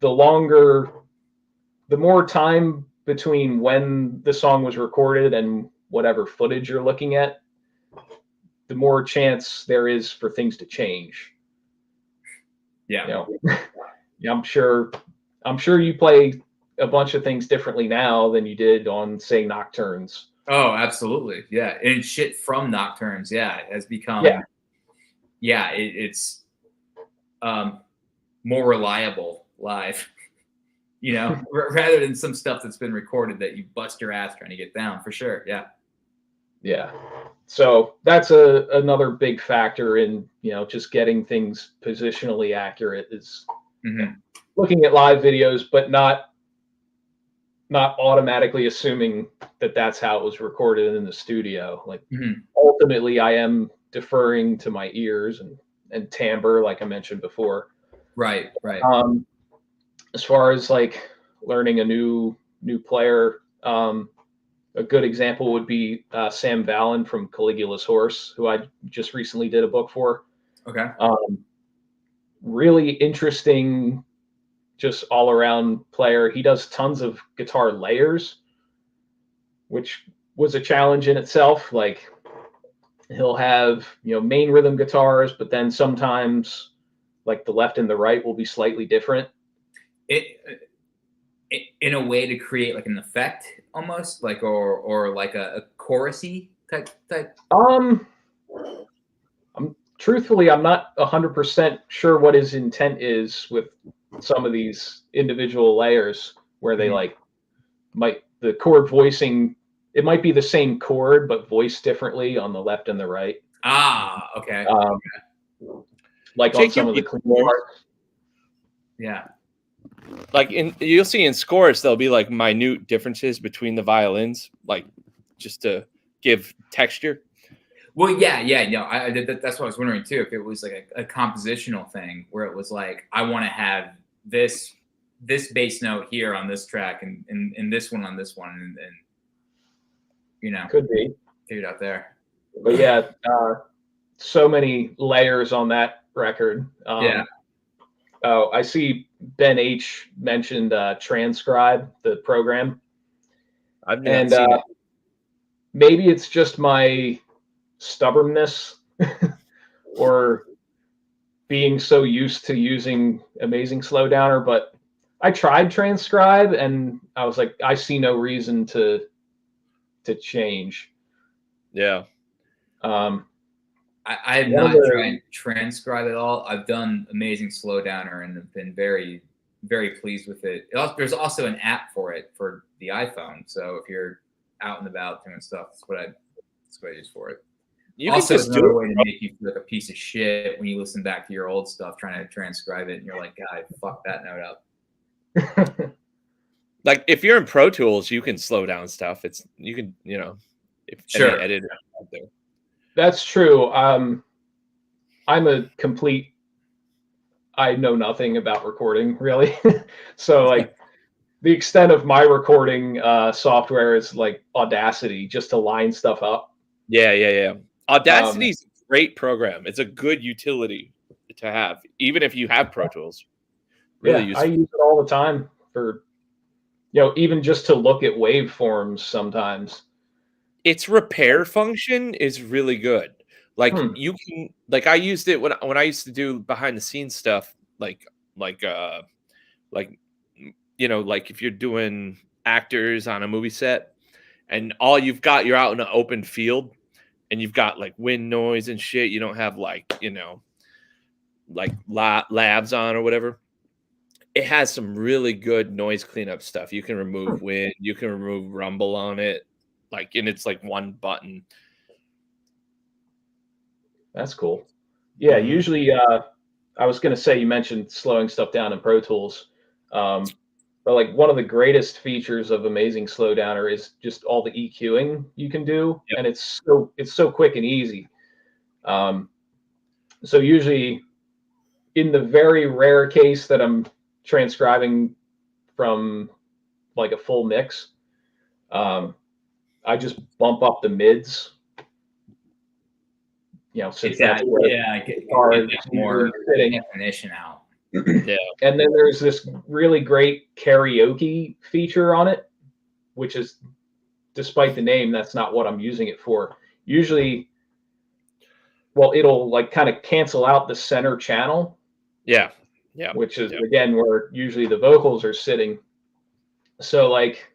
S1: the more time between when the song was recorded and whatever footage you're looking at, the more chance there is for things to change.
S2: Yeah.
S1: I'm sure you play a bunch of things differently now than you did on, say, Nocturnes.
S2: Oh, absolutely. Yeah. And shit from Nocturnes, has become, it's more reliable live, rather than some stuff that's been recorded that you bust your ass trying to get down, for sure. Yeah.
S1: Yeah. So that's another big factor in, just getting things positionally accurate, is looking at live videos, but not automatically assuming that that's how it was recorded in the studio. Like, ultimately I am deferring to my ears and timbre, like I mentioned before.
S2: Right.
S1: As far as like learning a new player, a good example would be Sam Vallon from Caligula's Horse, who I just recently did a book for.
S2: Okay.
S1: Really interesting, just all around player. He does tons of guitar layers, which was a challenge in itself. Like, he'll have, main rhythm guitars, but then sometimes like the left and the right will be slightly different.
S2: It in a way to create like an effect, almost like, or like a chorusy type.
S1: Truthfully, I'm not 100% sure what his intent is with some of these individual layers, where they the chord voicing, it might be the same chord but voiced differently on the left and the right.
S2: Okay.
S1: Like on some of the clean parts.
S2: Yeah.
S3: Like you'll see in scores, there'll be like minute differences between the violins, like just to give texture.
S2: Well, that's what I was wondering too. If it was like a compositional thing, where it was like, I want to have this bass note here on this track, and this one on this one, and
S1: could be
S2: figured out there.
S1: But so many layers on that record. Oh, I see Ben H mentioned Transcribe, the program.
S3: I've never seen it.
S1: Maybe it's just my stubbornness or being so used to using Amazing Slowdowner, but I tried Transcribe and I was like, I see no reason to change.
S3: Yeah.
S2: I have not tried Transcribe at all. I've done Amazing Slowdowner and have been very, very pleased with it. There's also an app for it for the iPhone. So if you're out and about doing stuff, that's what I use for it.
S3: You
S2: also,
S3: can just
S2: another way to make you feel like a piece of shit when you listen back to your old stuff, trying to transcribe it, and you're like, God, fuck that note up.
S3: Like, if you're in Pro Tools, you can slow down stuff. You can
S2: sure,
S3: edit it out there.
S1: That's true. I'm a complete, I know nothing about recording, really. So like the extent of my recording software is like Audacity, just to line stuff up.
S3: Yeah. Audacity is a great program. It's a good utility to have, even if you have Pro Tools. Really useful.
S1: I use it all the time for, even just to look at waveforms sometimes.
S3: its repair function is really good. Like you can, like I used it when I used to do behind the scenes stuff, like you know, like if you're doing actors on a movie set and all you're out in an open field and you've got like wind noise and shit. You don't have like, you know, like labs on or whatever. It has some really good noise cleanup stuff. You can remove wind, you can remove rumble on it. Like, and it's like one button.
S1: That's cool. Yeah, usually I was going to say, you mentioned slowing stuff down in Pro Tools. But like one of the greatest features of Amazing Slowdowner is just all the EQing you can do. Yep. And it's so quick and easy. So usually in the very rare case that I'm transcribing from like a full mix, I just bump up the mids. You know, since
S2: get more definition out.
S1: Yeah. And then there's this really great karaoke feature on it, which is, despite the name, that's not what I'm using it for. Usually, well, it'll like kind of cancel out the center channel.
S3: Yeah. Yeah.
S1: Which is, again, where usually the vocals are sitting. So like,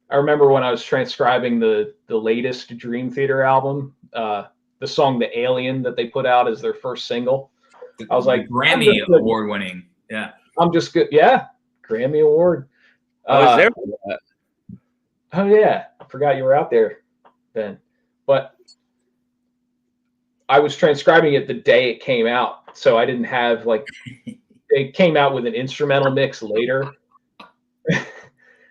S1: I remember when I was transcribing the latest Dream Theater album, the song "The Alien" that they put out as their first single. I was like,
S2: Grammy award winning. Yeah.
S1: I'm just good. Yeah. Grammy award.
S3: I was there for that.
S1: Oh yeah. I forgot you were out there then. But I was transcribing it the day it came out. So I didn't have like, it came out with an instrumental mix later.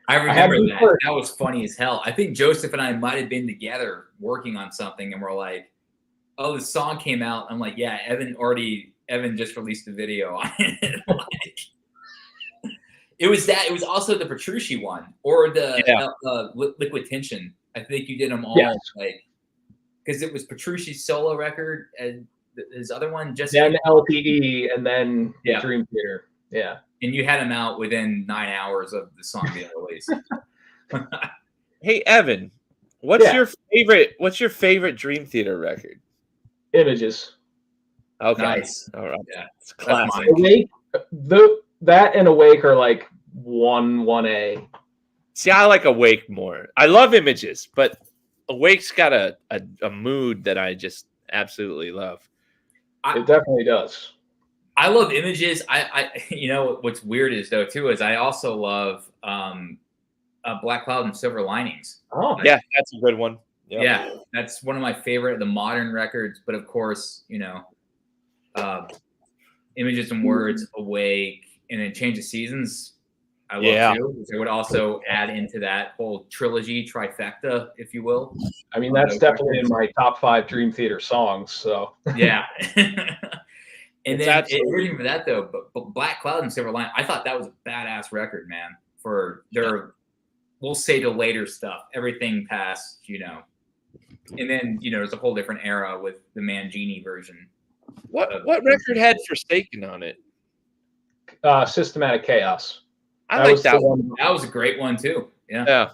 S2: I remember that. That was funny as hell. I think Joseph and I might have been together working on something and we're like, oh, the song came out. I'm like, yeah, Evan just released a video on it. Like, it was also the Petrucci one or the Liquid Tension. I think you did them all, like, because it was Petrucci's solo record and his other one just
S1: then LTE and then Dream Theater. Yeah.
S2: And you had them out within 9 hours of the song being released.
S3: Hey Evan, what's your favorite Dream Theater record?
S1: Images.
S3: Okay.
S2: Nice.
S3: All right.
S2: Yeah.
S3: It's classic.
S1: Awake, that and Awake are like 1A.
S3: See, I like Awake more. I love Images, but Awake's got a mood that I just absolutely love.
S1: It definitely does.
S2: I love Images. I you know what's weird is I also love Black Cloud and Silver Linings.
S1: Oh
S3: yeah, that's a good one.
S2: Yep. Yeah, that's one of my favorite, the modern records. But of course, you know, Images and Words, Awake, and then Change of Seasons. I love too. I would also add into that whole trilogy, trifecta, if you will.
S1: I mean, that's definitely in my top 5 Dream Theater songs. So
S2: yeah. And then originally for that though, but Black Cloud and Silver Lining, I thought that was a badass record, man. For their, we'll say the later stuff, everything past, you know, and then you know there's a whole different era with the Mangini version.
S3: What record had Forsaken on it?
S1: Systematic Chaos.
S3: I like that one.
S2: That was a great one too. Yeah.
S3: Yeah.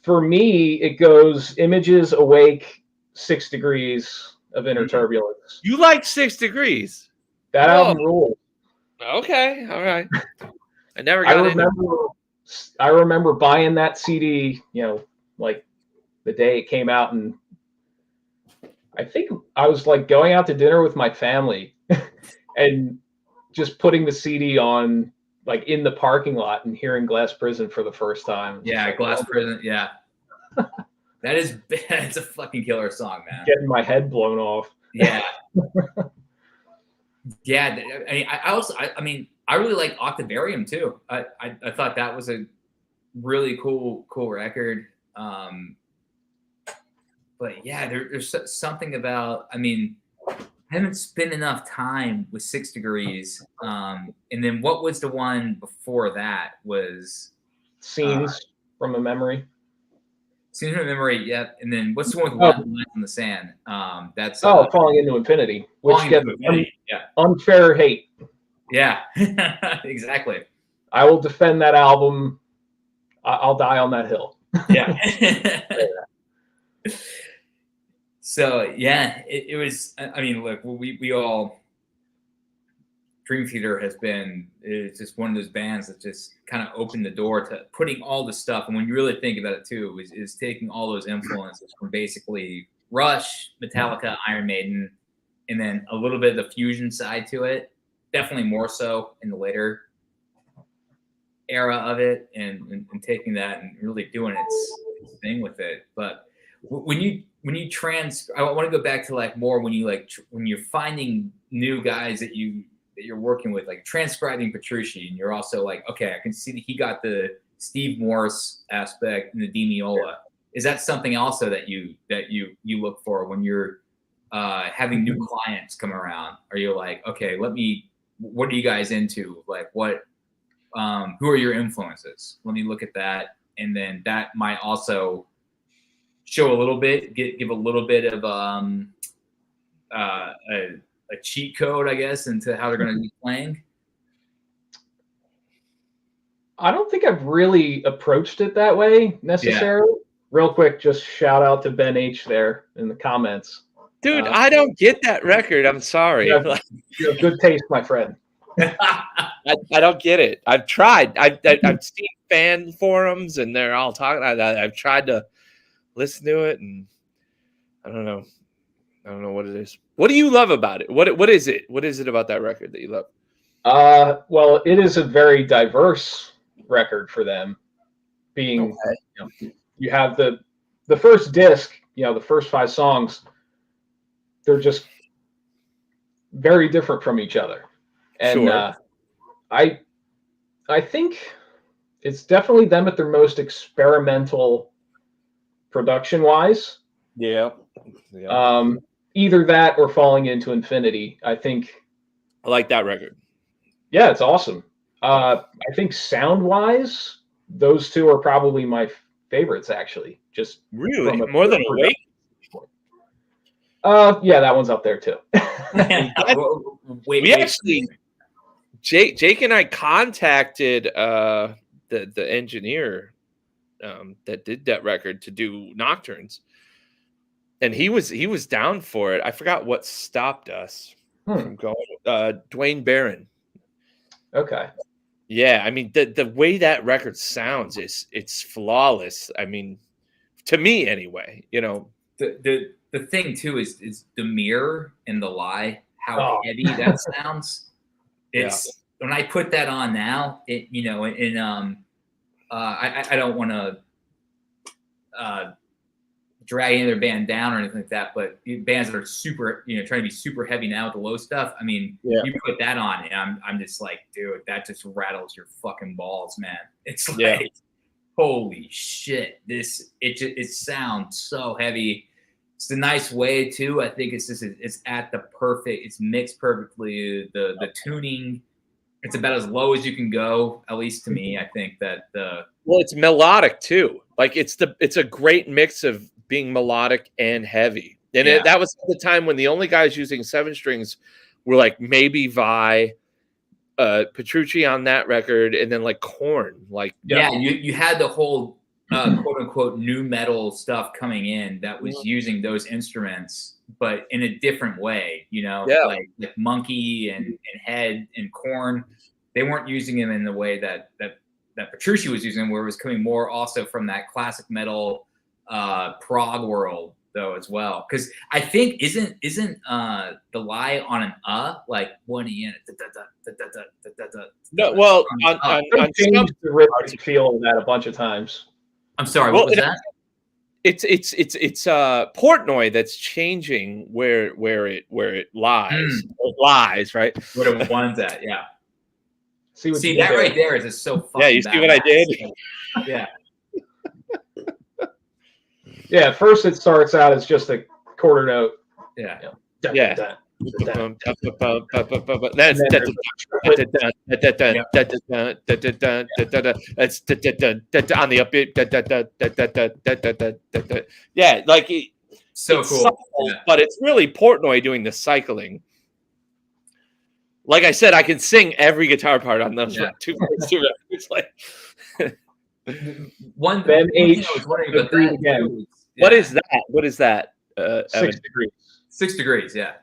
S1: For me, it goes Images, Awake, 6 Degrees of Inner Turbulence.
S3: You like 6 Degrees?
S1: That album rules.
S3: Okay, all right. I never got
S1: I remember buying that CD, you know, like the day it came out, and I think I was like going out to dinner with my family and just putting the CD on like in the parking lot and hearing Glass Prison for the first time.
S2: Yeah, Glass Prison. Yeah. That's a fucking killer song, man.
S1: Getting my head blown off.
S2: Yeah. Yeah. I mean, I really like Octavarium too. I thought that was a really cool record. But yeah, there's something about, I mean, I haven't spent enough time with 6 Degrees. And then what was the one before that was
S1: Scenes from a Memory.
S2: Scenes from a Memory, yep. And then what's the one with Lines in the Sand? That's
S1: Falling into Infinity, which gets unfair hate.
S2: Yeah, exactly.
S1: I will defend that album. I'll die on that hill.
S2: Yeah. So yeah, it was. I mean, look, we all. Dream Theater it's just one of those bands that just kind of opened the door to putting all the stuff. And when you really think about it too, is taking all those influences from basically Rush, Metallica, Iron Maiden, and then a little bit of the fusion side to it. Definitely more so in the later era of it, and taking that and really doing its thing with it. But when you I want to go back to like more when you're finding new guys that you're working with, like transcribing Petrucci, and you're also like, okay, I can see that he got the Steve Morse aspect and the Di Meola. Is that something also that you look for when you're having new clients come around? Are you like, okay, what are you guys into? Like who are your influences? Let me look at that. And then that might also show a little bit, give a little bit of a cheat code, I guess, into how they're going to be playing.
S1: I don't think I've really approached it that way necessarily. Yeah. Real quick, just shout out to Ben H there in the comments.
S3: Dude, I don't get that record. I'm sorry.
S1: You have good taste, my friend.
S3: I don't get it. I've tried. I've seen fan forums, and they're all talking. I've tried to listen to it, and I don't know. I don't know what it is. What do you love about it? What is it? What is it about that record that you love?
S1: Well, it is a very diverse record for them. Being, you have the first disc, the first 5 songs, they're just very different from each other. And sure. I think it's definitely them at their most experimental production-wise.
S3: Yeah.
S1: Either that or Falling Into Infinity. I think
S3: I like that record.
S1: Yeah, it's awesome. I think sound-wise, those two are probably my favorites, actually. Just
S3: really more than Awake.
S1: Yeah, that one's up there too.
S3: Jake and I contacted the engineer that did that record to do Nocturnes. And he was down for it. I forgot what stopped us from going. Dwayne Barron.
S1: Okay.
S3: Yeah, I mean the way that record sounds it's flawless. I mean, to me anyway.
S2: The thing too is the mirror and the lie. How heavy that sounds. It's when I put that on now. I don't want to. Drag any other band down or anything like that, but bands that are super, trying to be super heavy now with the low stuff. I mean, you put that on, and I'm just like, dude, that just rattles your fucking balls, man. It's like, holy shit, it sounds so heavy. It's a nice way too. I think it's at the perfect. It's mixed perfectly. The tuning, it's about as low as you can go, at least to me. I think that
S3: it's melodic too. Like it's a great mix of being melodic and heavy. And that was the time when the only guys using 7 strings were like maybe Vi, Petrucci on that record, and then like Korn. Like
S2: you had the whole quote unquote new metal stuff coming in that was using those instruments, but in a different way. Like Monkey and Head and Korn, they weren't using them in the way that Petrucci was using them, where it was coming more also from that classic metal prog world though as well. Because I think isn't the lie on an like one in
S3: no, well on
S1: changed the rhythmic feel of that a bunch of times.
S2: I'm sorry, what was that?
S3: It's Portnoy that's changing where it lies. It lies, right?
S2: Where the one's at, yeah. See that right there is just so fucking
S3: you see what I did?
S2: Yeah.
S1: Yeah, at first it starts out as just a quarter note.
S2: Yeah.
S3: That's on the upbeat. Yeah, like
S2: so cool.
S3: Subtle, but it's really Portnoy doing the cycling. Like I said, I can sing every guitar part on those two records. Like
S2: one thing I was wondering about that again.
S3: What is that? What is that?
S1: 6
S3: Evan?
S1: degrees.
S2: 6 degrees. Yeah.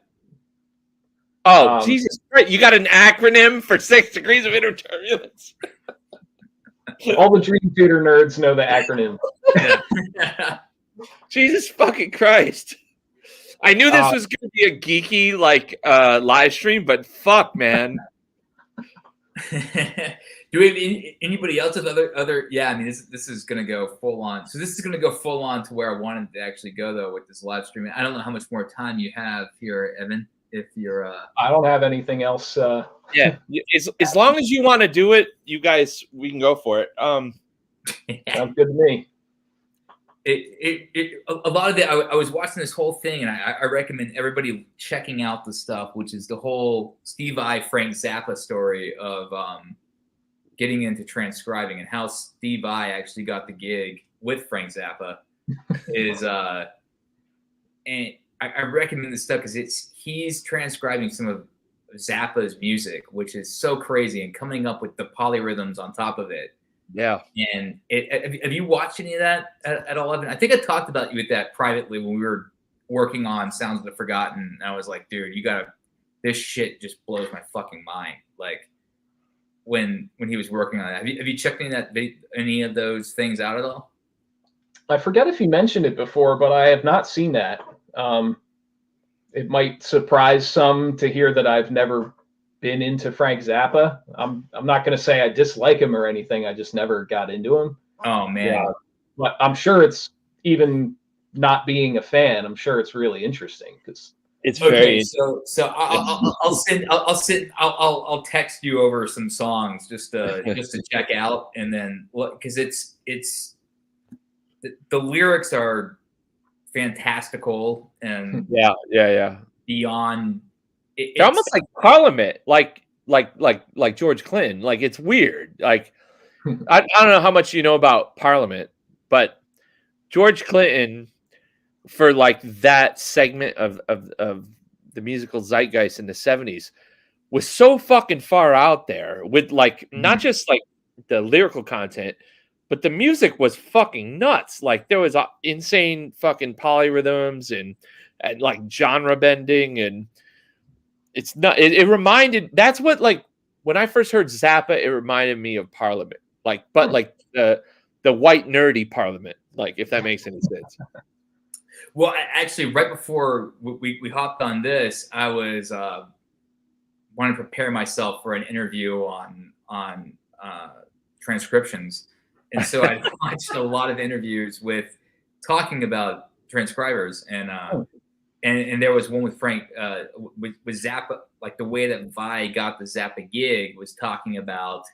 S3: Oh, Jesus Christ. You got an acronym for 6 degrees of inner turbulence?
S1: All the Dream Theater nerds know the acronym.
S2: Yeah.
S3: Jesus fucking Christ. I knew this was going to be a geeky, like, live stream, but fuck, man.
S2: Do we have anybody else with other? Yeah, I mean, this is going to go full on. So this is going to go full on to where I wanted to actually go, though, with this live streaming. I don't know how much more time you have here, Evan, if you're...
S1: I don't have anything else.
S3: Yeah, as long as you want to do it, you guys, we can go for it.
S1: Sounds good to me.
S2: A lot of it, I was watching this whole thing, and I recommend everybody checking out the stuff, which is the whole Steve Vai, Frank Zappa story of getting into transcribing and how Steve Vai actually got the gig with Frank Zappa. And I recommend this stuff because he's transcribing some of Zappa's music, which is so crazy, and coming up with the polyrhythms on top of it.
S3: Yeah.
S2: And have you watched any of that at all, Evan? I think I talked about you with that privately when we were working on Sounds of the Forgotten. And I was like, dude, this shit just blows my fucking mind. Like when he was working on that. Have you checked any of those things out at all?
S1: I forget if you mentioned it before, but I have not seen that. It might surprise some to hear that I've never been into Frank Zappa. I'm not going to say I dislike him or anything. I just never got into him.
S2: Oh man.
S1: But I'm sure it's, even not being a fan, I'm sure it's really interesting because
S3: it's very.
S2: So I'll text you over some songs just to check out, and then because it's the lyrics are fantastical and beyond.
S3: They're almost like Parliament, like George Clinton. Like, it's weird. Like, I don't know how much you know about Parliament, but George Clinton, for like that segment of the musical zeitgeist in the 70s, was so fucking far out there with like not just like the lyrical content, but the music was fucking nuts. Like, there was insane fucking polyrhythms and like genre bending, and it's not. It reminded. That's what, like, when I first heard Zappa, it reminded me of Parliament. Like, but like the white nerdy Parliament. Like, if that makes any sense.
S2: Well, actually, right before we hopped on this, I was wanting to prepare myself for an interview on transcriptions, and so I watched a lot of interviews talking about transcribers, and there was one with Frank with Zappa. Like, the way that Vai got the Zappa gig was talking about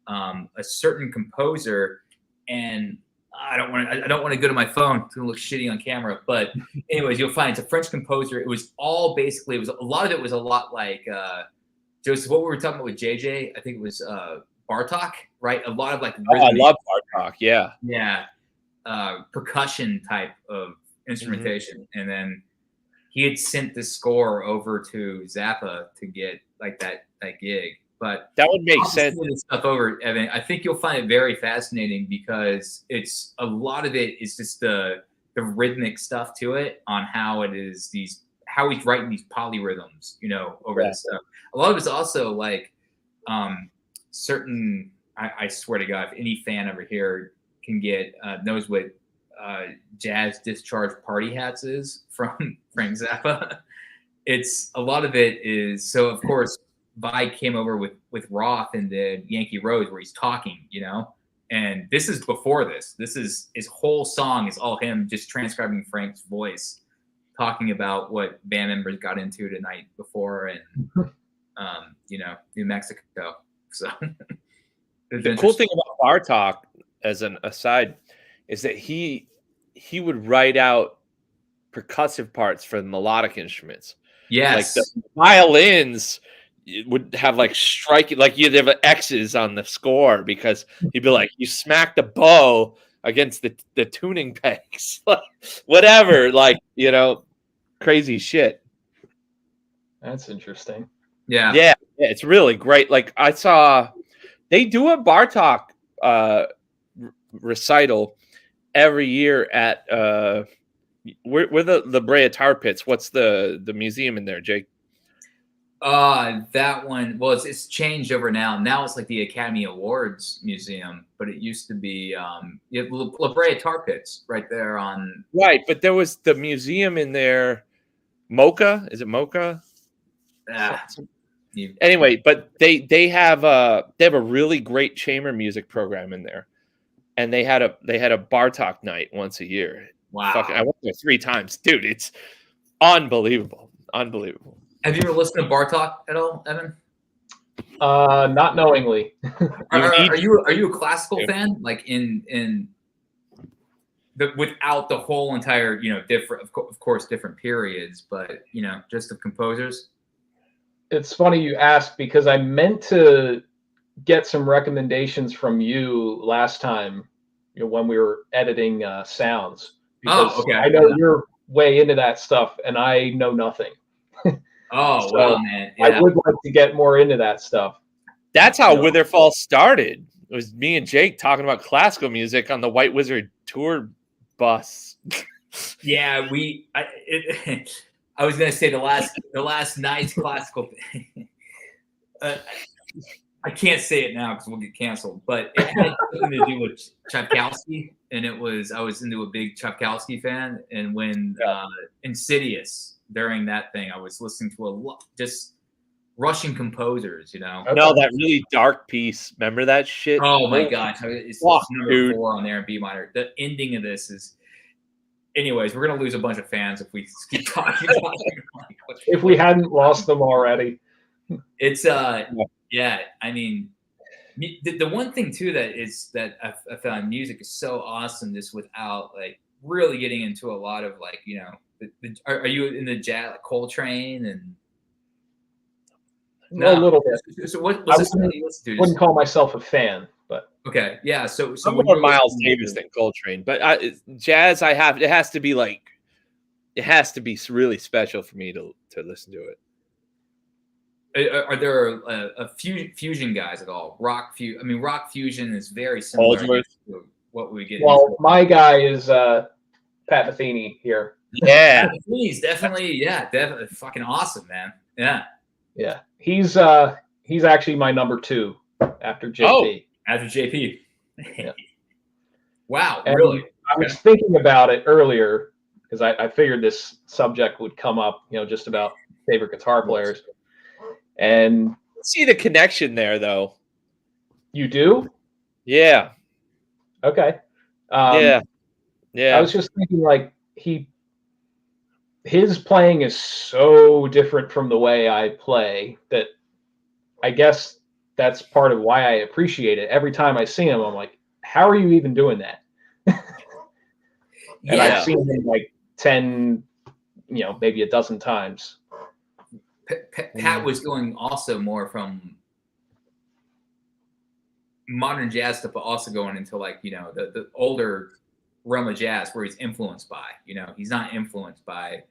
S2: a certain composer, and I don't want to go to my phone. It's gonna look shitty on camera, but anyways, you'll find it's a French composer. It was all basically, a lot of it was a lot like Joseph, what we were talking about with JJ. I think it was Bartok, right? A lot of like
S3: I love Bartok. Yeah,
S2: percussion type of instrumentation, and then he had sent the score over to Zappa to get like that gig. But
S3: that would make sense.
S2: This stuff over, Evan. I think you'll find it very fascinating because it's a lot of it is just the rhythmic stuff to it, on how it is how he's writing these polyrhythms, over this stuff. A lot of it's also like certain. I swear to God, if any fan over here can knows what jazz discharge party hats is from Frank Zappa. It's a lot of it is, so of course Vai came over with Roth and did Yankee Rose, where he's talking, and this is before this. This is his whole song is all him just transcribing Frank's voice, talking about what band members got into the night before and New Mexico. So
S3: the cool thing about Bartok, as an aside, is that he would write out percussive parts for the melodic instruments.
S2: Yes,
S3: like the violins would have like striking, like you'd have X's on the score because he'd be like, you smack the bow against the tuning pegs, whatever, like, crazy shit.
S1: That's interesting.
S2: Yeah,
S3: it's really great. Like, I saw they do a Bartok recital every year at Where the Brea Tar Pits? What's the museum in there, Jake?
S2: That one. Well, it's changed over now. Now it's like the Academy Awards Museum, but it used to be you have La Brea Tar Pits right there on.
S3: Right, but there was the museum in there. Mocha? Is it Mocha? Anyway, but they have a really great chamber music program in there, and they had a Bartok night once a year.
S2: Wow!
S3: I went there 3 times, dude. It's unbelievable.
S2: Have you ever listened to Bartok at all, Evan?
S1: Not knowingly.
S2: Are you a classical fan? Like in the without the whole entire different of course different periods, but just the composers.
S1: It's funny you asked because I meant to get some recommendations from you last time, when we were editing sounds. Because
S2: okay.
S1: I know you're way into that stuff, and I know nothing.
S2: Oh, well, man. Yeah.
S1: I would like to get more into that stuff.
S3: That's how Witherfall started. It was me and Jake talking about classical music on the White Wizard tour bus.
S2: Yeah, I was gonna say the last night's classical. I can't say it now because we'll get canceled. But it had something to do with Tchaikovsky, and I was into a big Tchaikovsky fan. And when Insidious, during that thing, I was listening to a lot just Russian composers.
S3: No, that really dark piece. Remember that shit?
S2: Oh my gosh, it's number 4 on there in B minor. The ending of this is. Anyways, we're gonna lose a bunch of fans if we keep talking about it.
S1: If we hadn't lost them already.
S2: It's yeah. I mean, the one thing too that I found music is so awesome just without like really getting into a lot of like are you in the jazz like Coltrane and
S1: a little bit.
S2: So what was you listen to?
S1: Wouldn't call myself a fan, but
S2: okay, yeah. So
S3: I'm more Miles Davis than Coltrane, but jazz it has to be really special for me to listen to it.
S2: Are there a few fusion guys at all? Rock fusion is very similar to what we get.
S1: Well, my guy is Pat Metheny here.
S3: Yeah,
S2: He's definitely fucking awesome, man.
S1: Yeah. He's actually my number 2 after JP.
S2: Oh, after JP.
S1: Yeah.
S2: Wow,
S1: and
S2: really?
S1: I was thinking about it earlier because I figured this subject would come up, just about favorite guitar players. And
S3: see the connection there, though.
S1: You do?
S3: Yeah.
S1: Okay.
S3: Yeah.
S1: I was just thinking, like, his playing is so different from the way I play that I guess that's part of why I appreciate it. Every time I see him, I'm like, how are you even doing that? And I've seen him like 10, maybe a dozen times.
S2: Pat was going also more from modern jazz stuff, but also going into like, the older realm of jazz where he's influenced by, he's not influenced by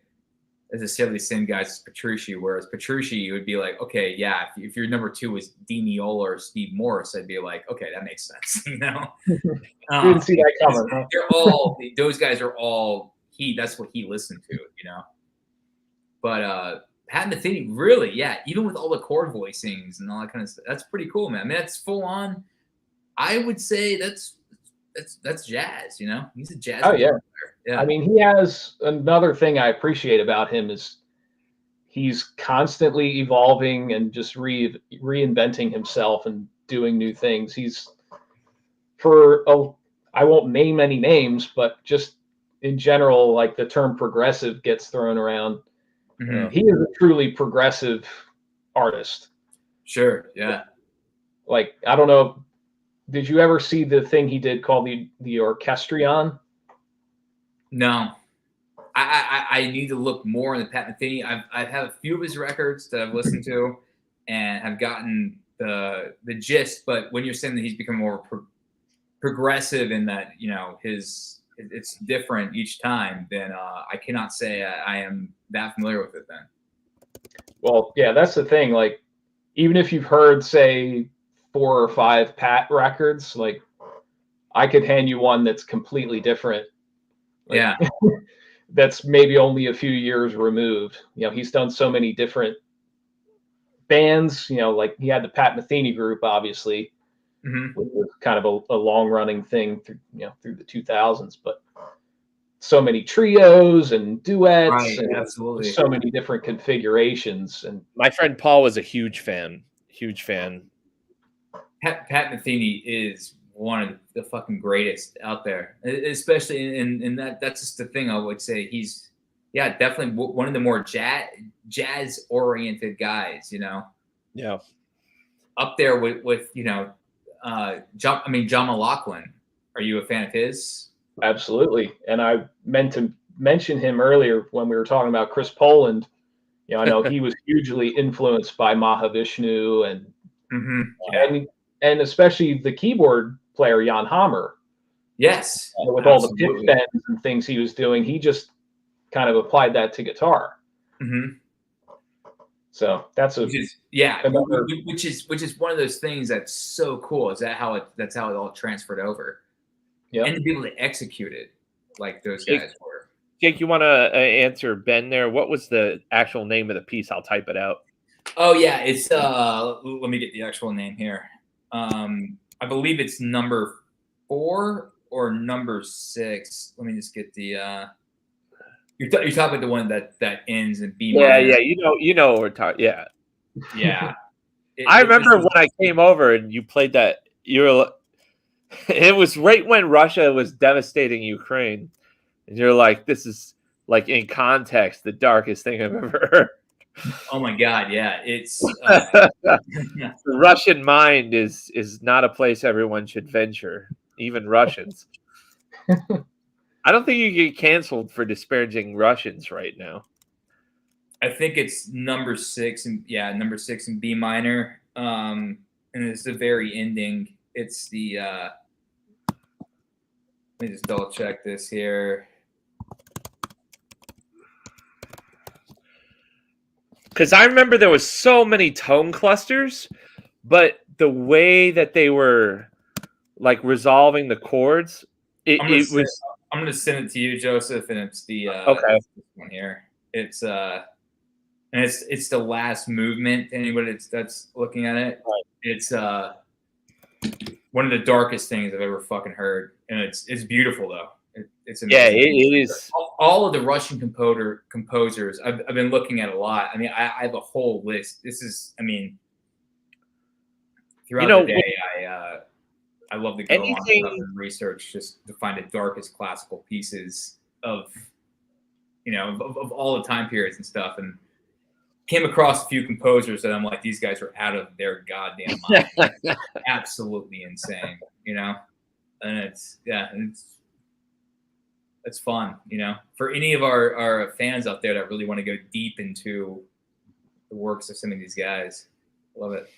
S2: necessarily the same guys as Petrucci, whereas Petrucci would be like, okay, yeah, if your number 2 was Dean Miola or Steve Morse, I'd be like, okay, that makes sense,
S1: Didn't see that coming. Huh?
S2: They're all, those guys are all, that's what he listened to, But Pat Metheny, really, even with all the chord voicings and all that kind of stuff, that's pretty cool, man. I mean, that's full on. I would say that's jazz, He's a jazz player. Yeah.
S1: I mean, he has another thing I appreciate about him is he's constantly evolving and just reinventing himself and doing new things. He's I won't name any names, but just in general, like the term progressive gets thrown around. Mm-hmm. He is a truly progressive artist.
S2: Sure. Yeah.
S1: Like, I don't know. Did you ever see the thing he did called the Orchestrion?
S2: No. I need to look more into Pat Metheny. I've had a few of his records that I've listened to and have gotten the gist. But when you're saying that he's become more progressive in that, it's different each time, then I cannot say I am that familiar with it then.
S1: Well, yeah, that's the thing. Like, even if you've heard, say, 4 or 5 Pat records, like, I could hand you one that's completely different. Like, that's maybe only a few years removed. He's done so many different bands. Like he had the Pat Metheny group, obviously, which was kind of a long running thing through the 2000s, but so many trios and duets,
S2: Right,
S1: and
S2: absolutely.
S1: so many different configurations. And
S3: my friend Paul was a huge fan.
S2: Pat Metheny is one of the fucking greatest out there, especially in that's just the thing. I would say he's definitely one of the more jazz oriented guys.
S3: Yeah,
S2: up there with John McLaughlin. Are you a fan of his?
S1: Absolutely. And I meant to mention him earlier when we were talking about Chris Poland. I know he was hugely influenced by Mahavishnu and especially the keyboard player Jan Hammer.
S2: Yes,
S1: with all the pitch bends and things he was doing, he just kind of applied that to guitar. So that's which
S2: is one of those things that's so cool. Is that's how it all transferred over.
S1: Yeah,
S2: and to be able to execute it like those guys were.
S3: Jake, you want to answer Ben there? What was the actual name of the piece? I'll type it out.
S2: Oh yeah, it's let me get the actual name here. I believe it's number 4 or number 6. Let me just get the. You're talking about the one that ends in B minor.
S3: Yeah, you know what we're talking. Yeah. I remember when I came over and you played that. It was right when Russia was devastating Ukraine, and you're like, "This is like in context the darkest thing I've ever heard."
S2: Oh my God, yeah, it's
S3: the Russian mind is not a place everyone should venture, even Russians. I don't think you get canceled for disparaging Russians right now.
S2: I think it's number 6 and number 6 in B minor, and it's the very ending. It's the let me just double check this here.
S3: Because I remember there was so many tone clusters, but the way that they were like resolving the chords,
S2: I'm gonna send it to you, Joseph, and it's the
S3: okay.
S2: This one here. It's and it's the last movement. Anybody that's looking at it,
S3: right.
S2: It's one of the darkest things I've ever fucking heard, and it's beautiful though. It's amazing.
S3: Yeah, it is.
S2: All of the Russian composers I've been looking at a lot. I mean, I have a whole list. This is, I mean, throughout the day, I love to go on and research just to find the darkest classical pieces of all the time periods and stuff, and came across a few composers that I'm like, these guys are out of their goddamn mind. Absolutely insane, and it's fun, for any of our fans out there that really want to go deep into the works of some of these guys. Love it.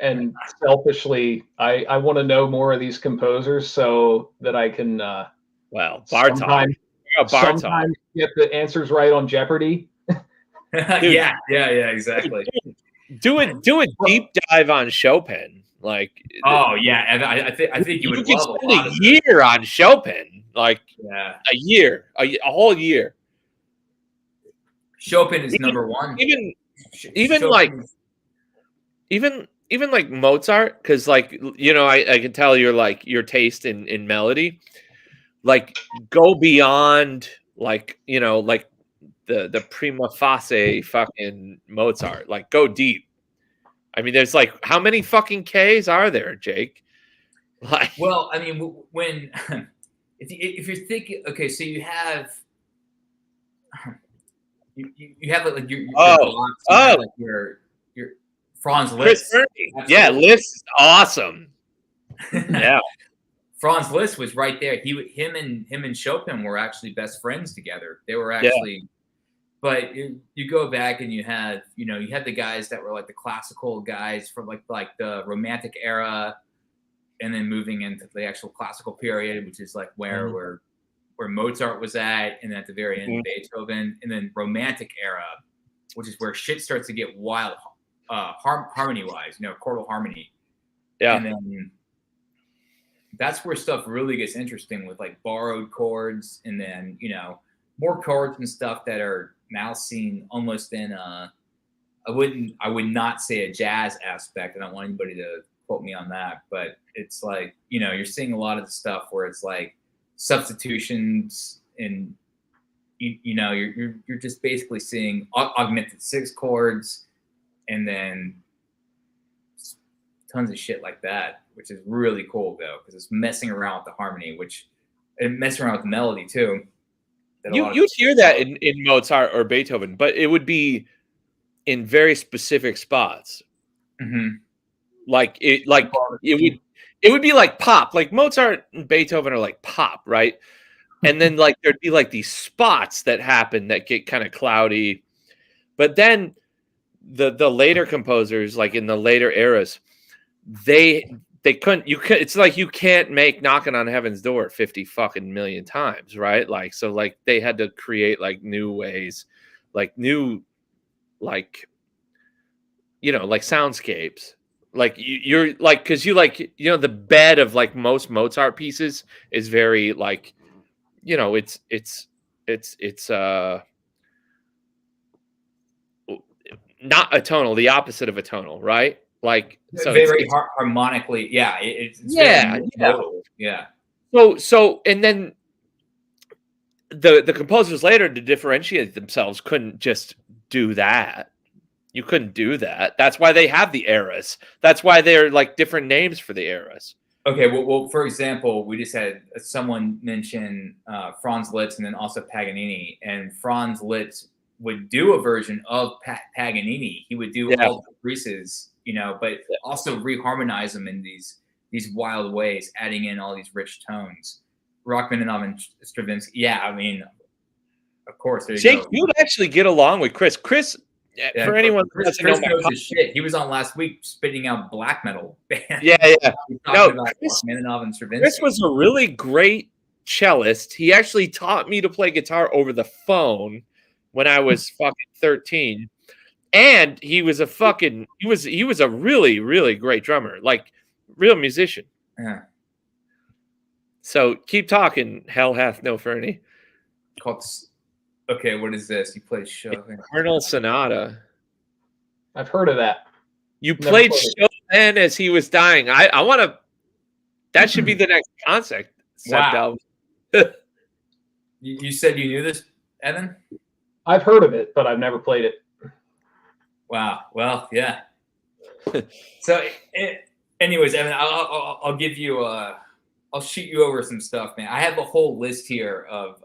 S1: And selfishly, I want to know more of these composers so that I can
S3: Bartok.
S1: Sometimes get the answers right on Jeopardy.
S2: yeah, exactly.
S3: Do a deep dive on Chopin. Like,
S2: oh yeah, I think you would love
S3: spend a year on Chopin. Like, a year, a whole year.
S2: Chopin is number 1.
S3: Even like Mozart, because like I can tell you're like your taste in melody. Like, go beyond like the prima facie fucking Mozart. Like, go deep. I mean, there's like, how many fucking Ks are there, Jake? Like,
S2: well, I mean, when if you're thinking, okay, so you have like your Franz Liszt.
S3: Yeah, Liszt is awesome. Yeah.
S2: Franz Liszt was right there. Him and Chopin were actually best friends together. They were actually, but you go back and you have the guys that were like the classical guys from like the Romantic era, and then moving into the actual classical period, which is like where Mozart was at, and at the very end Beethoven, and then Romantic era, which is where shit starts to get wild, harmony wise, chordal harmony.
S3: Yeah.
S2: And then that's where stuff really gets interesting with like borrowed chords, and then more chords and stuff that are now seen almost in I would not say a jazz aspect. I don't want anybody to quote me on that, but it's like, you're seeing a lot of the stuff where it's like substitutions, and you're just basically seeing augmented six chords, and then tons of shit like that, which is really cool though, because it's messing around with the harmony, and messing around with the melody too.
S3: You'd hear that in Mozart or Beethoven, but it would be in very specific spots.
S2: Mm-hmm.
S3: It would be like pop. Like Mozart and Beethoven are like pop, right? And then like there'd be like these spots that happen that get kind of cloudy. But then the later composers, like in the later eras, they couldn't. It's like you can't make Knocking on Heaven's Door 50 fucking million times, right? Like so, like they had to create like new ways, like new, like like soundscapes. Like you're like, because the bed of like most Mozart pieces is very like, it's not atonal, the opposite of atonal, right? Like so
S2: very harmonically, yeah. It's
S3: yeah.
S2: Yeah.
S3: So and then the composers later, to differentiate themselves, couldn't just do that. You couldn't do that. That's why they have the eras. That's why they're like different names for the eras.
S2: Okay, well, for example, we just had someone mention Franz Liszt and then also Paganini, and Franz Liszt would do a version of Paganini. He would do all the creases, but also reharmonize them in these wild ways, adding in all these rich tones. Rachmaninoff and Stravinsky. Yeah, I mean, of course.
S3: Jake, you would actually get along with Chris. Chris, for anyone who doesn't know,
S2: knows his shit. He was on last week spitting out black metal.
S3: Yeah. No,
S2: Rachmaninoff and Stravinsky.
S3: Chris was a really great cellist. He actually taught me to play guitar over the phone when I was fucking 13. And he was he was a really, really great drummer, like real musician.
S2: Yeah.
S3: So keep talking. Hell hath no Fernie.
S2: Okay, what is this? You played
S3: Infernal Sonata.
S1: I've heard of that.
S3: You played Chopin as he was dying. I want to. That should be the next concept.
S2: Wow. You said you knew this, Evan?
S3: I've heard of it, but I've never played it.
S2: Wow. Well, yeah. So, anyways, Evan, I'll give you I'll shoot you over some stuff, man. I have a whole list here of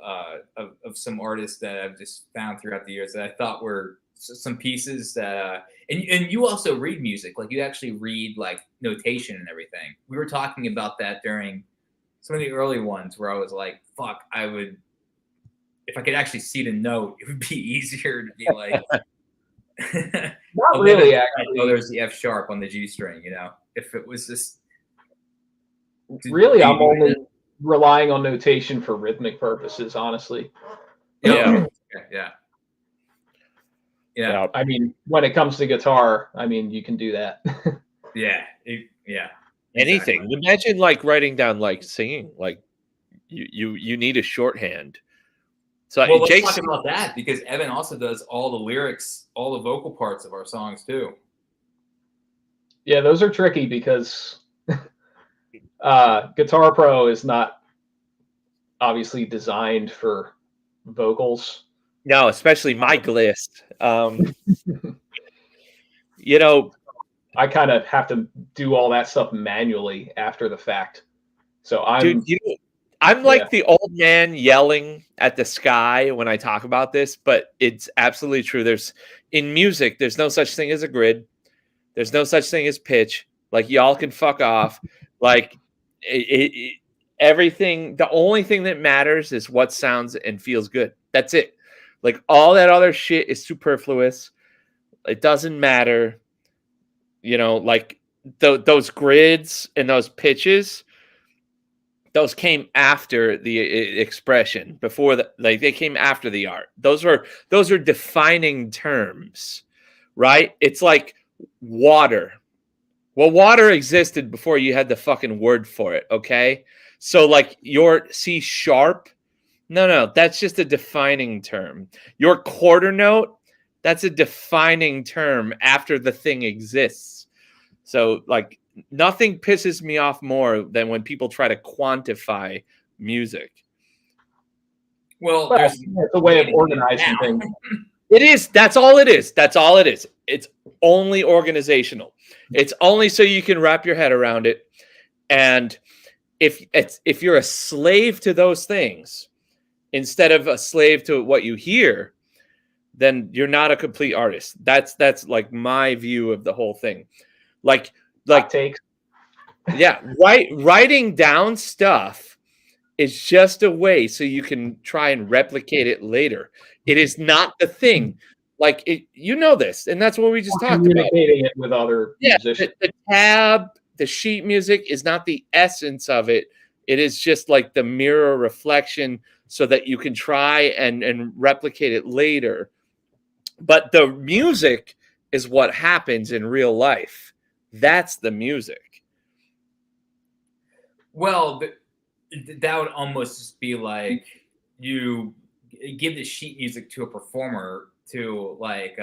S2: some artists that I've just found throughout the years that I thought were some pieces that and you also read music, like you actually read like notation and everything. We were talking about that during some of the early ones where I was like, fuck, I would, if I could actually see the note, it would be easier to be like
S1: not really actually.
S2: Oh, there's the F sharp on the G string, if it was just
S1: really, I'm only relying on notation for rhythmic purposes, honestly.
S2: Yeah.
S1: I mean, when it comes to guitar, I mean, you can do that.
S2: Yeah.
S3: Anything.
S2: Exactly.
S3: Imagine like writing down like singing. Like you need a shorthand. So
S2: let's talk about that, because Evan also does all the lyrics, all the vocal parts of our songs too.
S1: Yeah, those are tricky because Guitar Pro is not obviously designed for vocals.
S3: No, especially my list. I
S1: kind of have to do all that stuff manually after the fact. So
S3: I'm like the old man yelling at the sky when I talk about this, but it's absolutely true. In music, there's no such thing as a grid. There's no such thing as pitch. Like, y'all can fuck off. Like, everything, the only thing that matters is what sounds and feels good. That's it. Like, all that other shit is superfluous. It doesn't matter. Like those grids and those pitches, those came after the expression. Before they came after the art. Those are defining terms, right? It's like water. Well, water existed before you had the fucking word for it, okay? So, like, your C sharp, no, that's just a defining term. Your quarter note, that's a defining term after the thing exists. So, like, nothing pisses me off more than when people try to quantify music.
S2: Well,
S1: Well,
S2: there's
S1: it's a way of organizing things.
S3: It is. That's all it is. That's all it is. It's only organizational. It's only so you can wrap your head around it. And if you're a slave to those things instead of a slave to what you hear, then you're not a complete artist. That's like my view of the whole thing. Like
S1: takes.
S3: Yeah, writing down stuff is just a way so you can try and replicate it later. It is not the thing. Like you know this, and that's what we just talked about.
S1: Communicating it with other musicians.
S3: The tab, the sheet music is not the essence of it. It is just like the mirror reflection so that you can try and replicate it later. But the music is what happens in real life. That's the music.
S2: Well, that would almost just be like you give the sheet music to a performer to like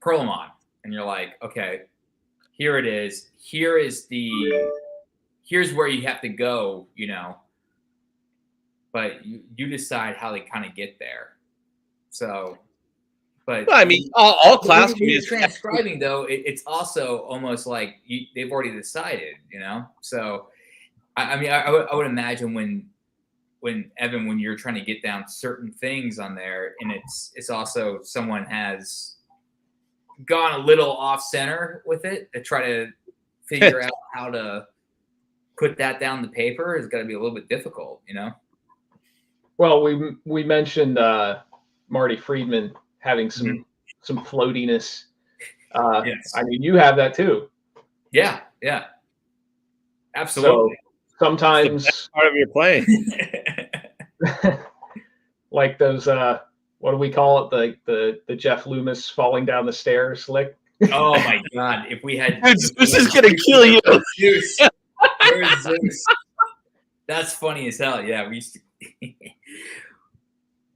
S2: Perlman, and you're like, okay, here it is. Here's where you have to go, but you decide how they kind of get there. So, but
S3: well, I mean, all classical music.
S2: Transcribing though, it's also almost like they've already decided, So, I would imagine when Evan, when you're trying to get down certain things on there, and it's also someone has gone a little off center with it to try to figure out how to put that down the paper is going to be a little bit difficult,
S1: Well, we mentioned Marty Friedman having some floatiness.
S2: Yes.
S1: I mean, you have that too.
S2: Yeah, absolutely.
S1: So sometimes
S3: part of your playing,
S1: like those what do we call it? The Jeff Loomis falling down the stairs lick.
S2: Oh my God! If we had
S3: this is gonna kill you.
S2: Zeus. Where's Zeus? That's funny as hell. Yeah, we used to.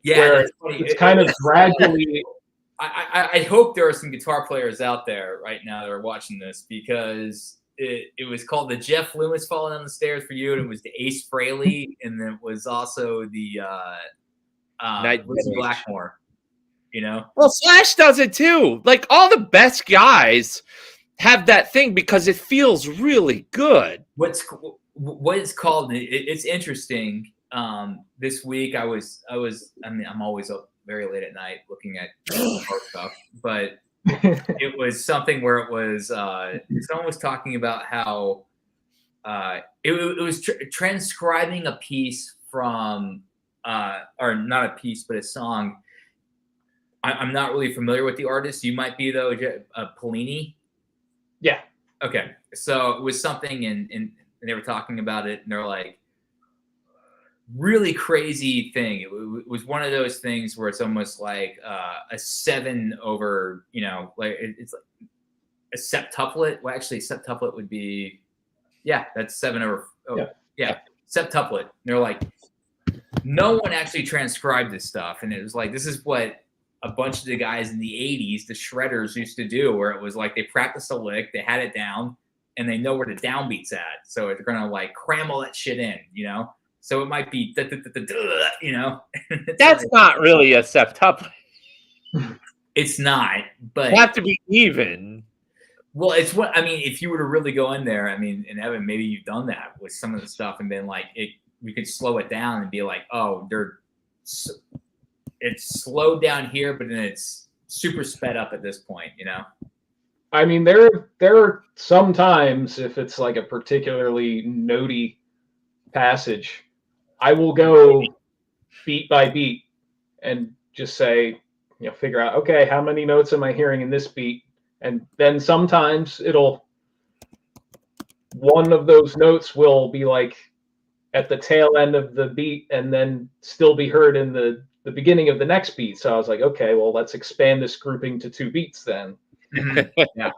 S2: Yeah, that's funny.
S1: It's kind of gradually.
S2: I hope there are some guitar players out there right now that are watching this, because it was called the Jeff Loomis falling down the stairs for you, and it was the Ace Frehley, and then it was also the Lizzie Blackmore.
S3: Well, Slash does it too. Like all the best guys have that thing because it feels really good.
S2: What it's called? It's interesting. This week I'm always up very late at night looking at stuff, but it was something where it was someone was talking about how it was transcribing a piece from or not a piece but a song. I'm not really familiar with the artist. You might be though, Polini.
S1: Yeah.
S2: Okay. So it was something, and they were talking about it, and they're like, really crazy thing. It was one of those things where it's almost like a 7 over, like it's like a septuplet. Well, actually, septuplet would be, that's 7 over. Oh, yeah, septuplet. And they're like, no one actually transcribed this stuff, and it was like, this is what a bunch of the guys in the 80s, the shredders, used to do, where it was like they practiced a lick, they had it down, and they know where the downbeat's at. So they're gonna like cram all that shit in, So it might be, That's
S3: like, not really a septuplet.
S2: It's not, but
S3: you have to be even.
S2: Well, it's what I mean. If you were to really go in there, and Evan, maybe you've done that with some of the stuff, and been like, we could slow it down and be like, oh, it's slowed down here, but then it's super sped up at this point,
S1: I mean, there are some times, if it's like a particularly notey passage, I will go beat by beat and just say, figure out, okay, how many notes am I hearing in this beat? And then sometimes one of those notes will be like at the tail end of the beat and then still be heard in the beginning of the next beat. So I was like, okay, well, let's expand this grouping to 2 beats then.
S2: Yeah.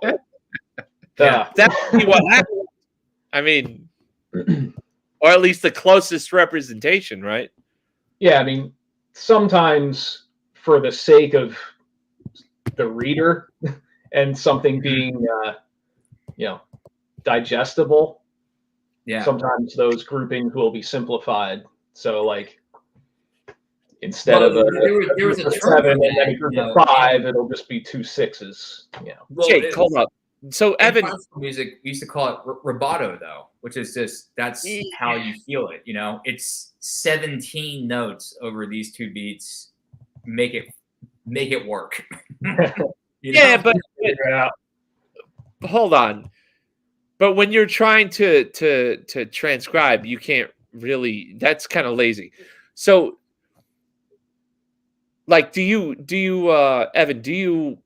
S2: Yeah.
S3: That's what happened. I mean, or at least the closest representation, right?
S1: Yeah, I mean, sometimes for the sake of the reader and something being, digestible,
S2: Yeah.
S1: sometimes those groupings will be simplified. So, like, instead of
S2: there was a term
S1: 7
S2: for
S1: and then
S2: that,
S1: a group
S2: you
S1: of
S2: know,
S1: 5, it'll just be 2 6s.
S2: Well,
S3: Jake, hold up. So
S2: in
S3: Evan,
S2: classical music, we used to call it rubato, though, which is just that's how you feel it. You know, it's 17 notes over these 2 beats. Make it work.
S3: yeah, but hold on. But when you're trying to transcribe, you can't really. That's kind of lazy. So, like, do you Evan? Do you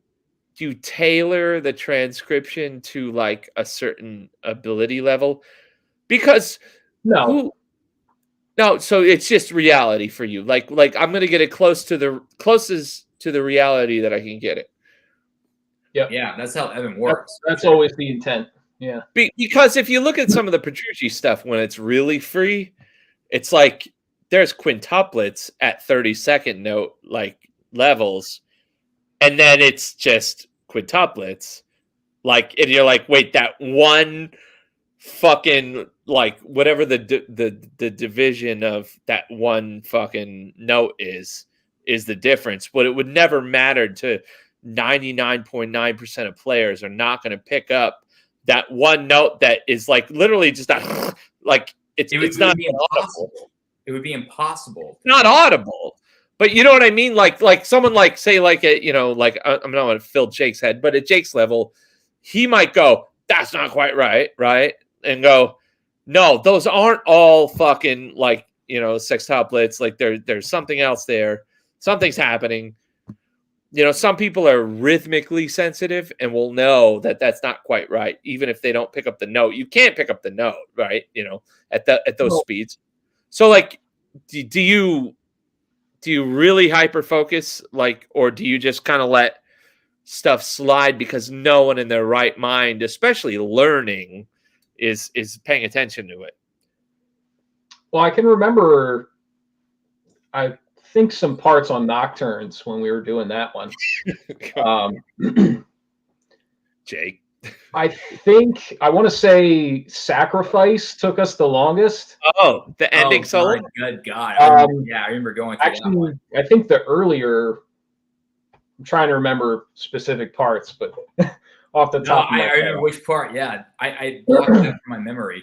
S3: tailor the transcription to like a certain ability level? Because
S1: No.
S3: no, so it's just reality for you. Like I'm gonna get it closest to the reality that I can get it.
S1: Yep.
S2: Yeah, that's how Evan works.
S1: That's always the intent. Yeah.
S3: Because if you look at some of the Petrucci stuff when it's really free, it's like there's quintuplets at 30-second note like levels, and then it's just quintuplets. Like, and you're like, wait, that one fucking like whatever the division of that one fucking note is the difference. But it would never matter to 99.9% of players are not going to pick up that one note that is like literally just that like it's not audible.
S2: It would be impossible.
S3: Not audible. But you know what I mean? Like someone like say like a, you know, like I'm not going to fill Jake's head, but at Jake's level, he might go, that's not quite right, right? And go, no, those aren't all fucking like, you know, sextuplets. Like there's something else there. Something's happening. You know, some people are rhythmically sensitive and will know that that's not quite right, even if they don't pick up the note. You can't pick up the note, right? You know, at those speeds. So, like, do you really hyper focus, like, or do you just kind of let stuff slide because no one in their right mind, especially learning, is paying attention to it?
S1: Well, I can remember, I think some parts on Nocturnes when we were doing that one.
S3: Jake,
S1: I think I want to say Sacrifice took us the longest.
S3: Oh, the ending solo.
S2: Good God!
S1: I
S2: remember going through that one.
S1: I think the earlier. I'm trying to remember specific parts, but off the top.
S2: I remember which part. Yeah, I blocked it out from my memory.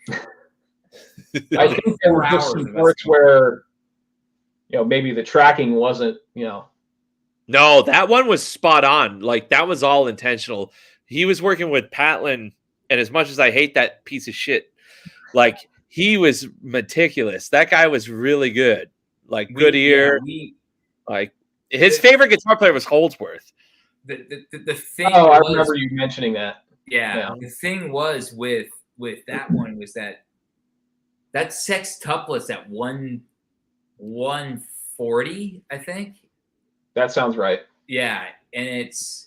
S1: I think there were just some parts where, you know, maybe the tracking wasn't, you know.
S3: No, that one was spot on. Like, that was all intentional. He was working with Patlin, and as much as I hate that piece of shit, like, he was meticulous. That guy was really good. Like, good ear. Like, his favorite guitar player was Holdsworth.
S2: The thing.
S1: Oh, I remember you mentioning that.
S2: Yeah, the thing was with that one was that sextuplets at 140, I think.
S1: That sounds right.
S2: Yeah, and it's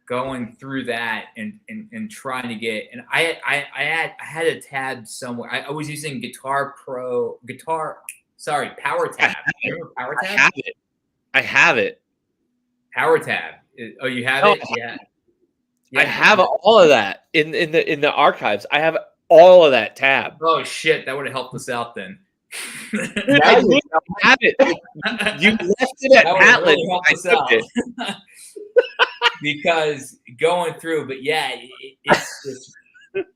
S2: going through that and trying to get, and I had a tab somewhere. I was using Power Tab. Remember Power Tab?
S3: I have it.
S2: Power Tab. Oh, you have it? Yeah.
S3: I have all of that in the archives. I have all of that tab.
S2: Oh shit, that would have helped us out then.
S3: I have it. You left it at Patlin.
S2: Really helped us out. Because going through, but yeah, it's just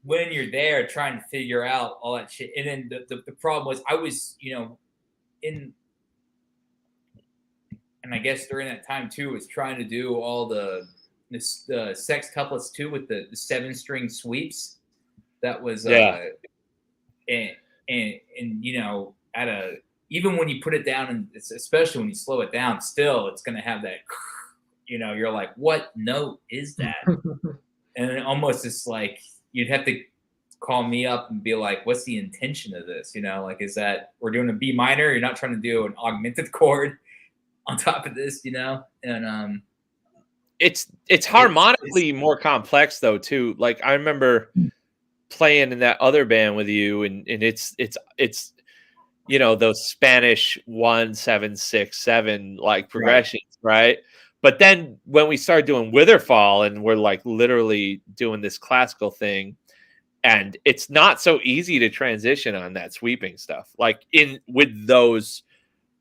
S2: when you're there trying to figure out all that shit. And then the problem was I was, you know, and I guess during that time too was trying to do all the sextuplets too with the 7-string sweeps. That was and you know, even when you put it down, and especially when you slow it down, still it's going to have that, you know, you're like, what note is that? And it almost it's like you'd have to call me up and be like, what's the intention of this? You know, like, is that we're doing a B minor? You're not trying to do an augmented chord on top of this, you know? And
S3: it's harmonically more complex though too. Like I remember playing in that other band with you, and it's you know, those Spanish 1-7-6-7 like progressions, right? But then when we started doing Witherfall and we're like literally doing this classical thing, and it's not so easy to transition on that sweeping stuff. Like in with those,